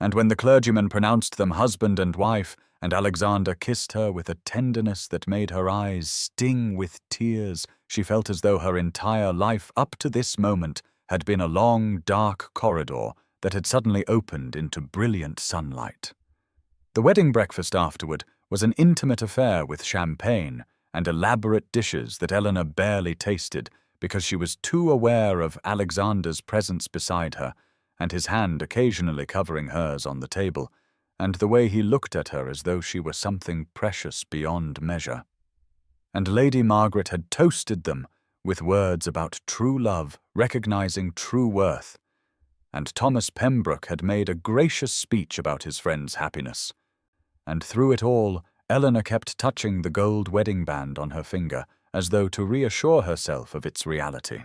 And when the clergyman pronounced them husband and wife, and Alexander kissed her with a tenderness that made her eyes sting with tears, she felt as though her entire life up to this moment had been a long, dark corridor that had suddenly opened into brilliant sunlight. The wedding breakfast afterward was an intimate affair with champagne and elaborate dishes that Eleanor barely tasted because she was too aware of Alexander's presence beside her, and his hand occasionally covering hers on the table, and the way he looked at her as though she were something precious beyond measure. And Lady Margaret had toasted them with words about true love recognizing true worth, and Thomas Pembroke had made a gracious speech about his friend's happiness. And through it all, Eleanor kept touching the gold wedding band on her finger as though to reassure herself of its reality.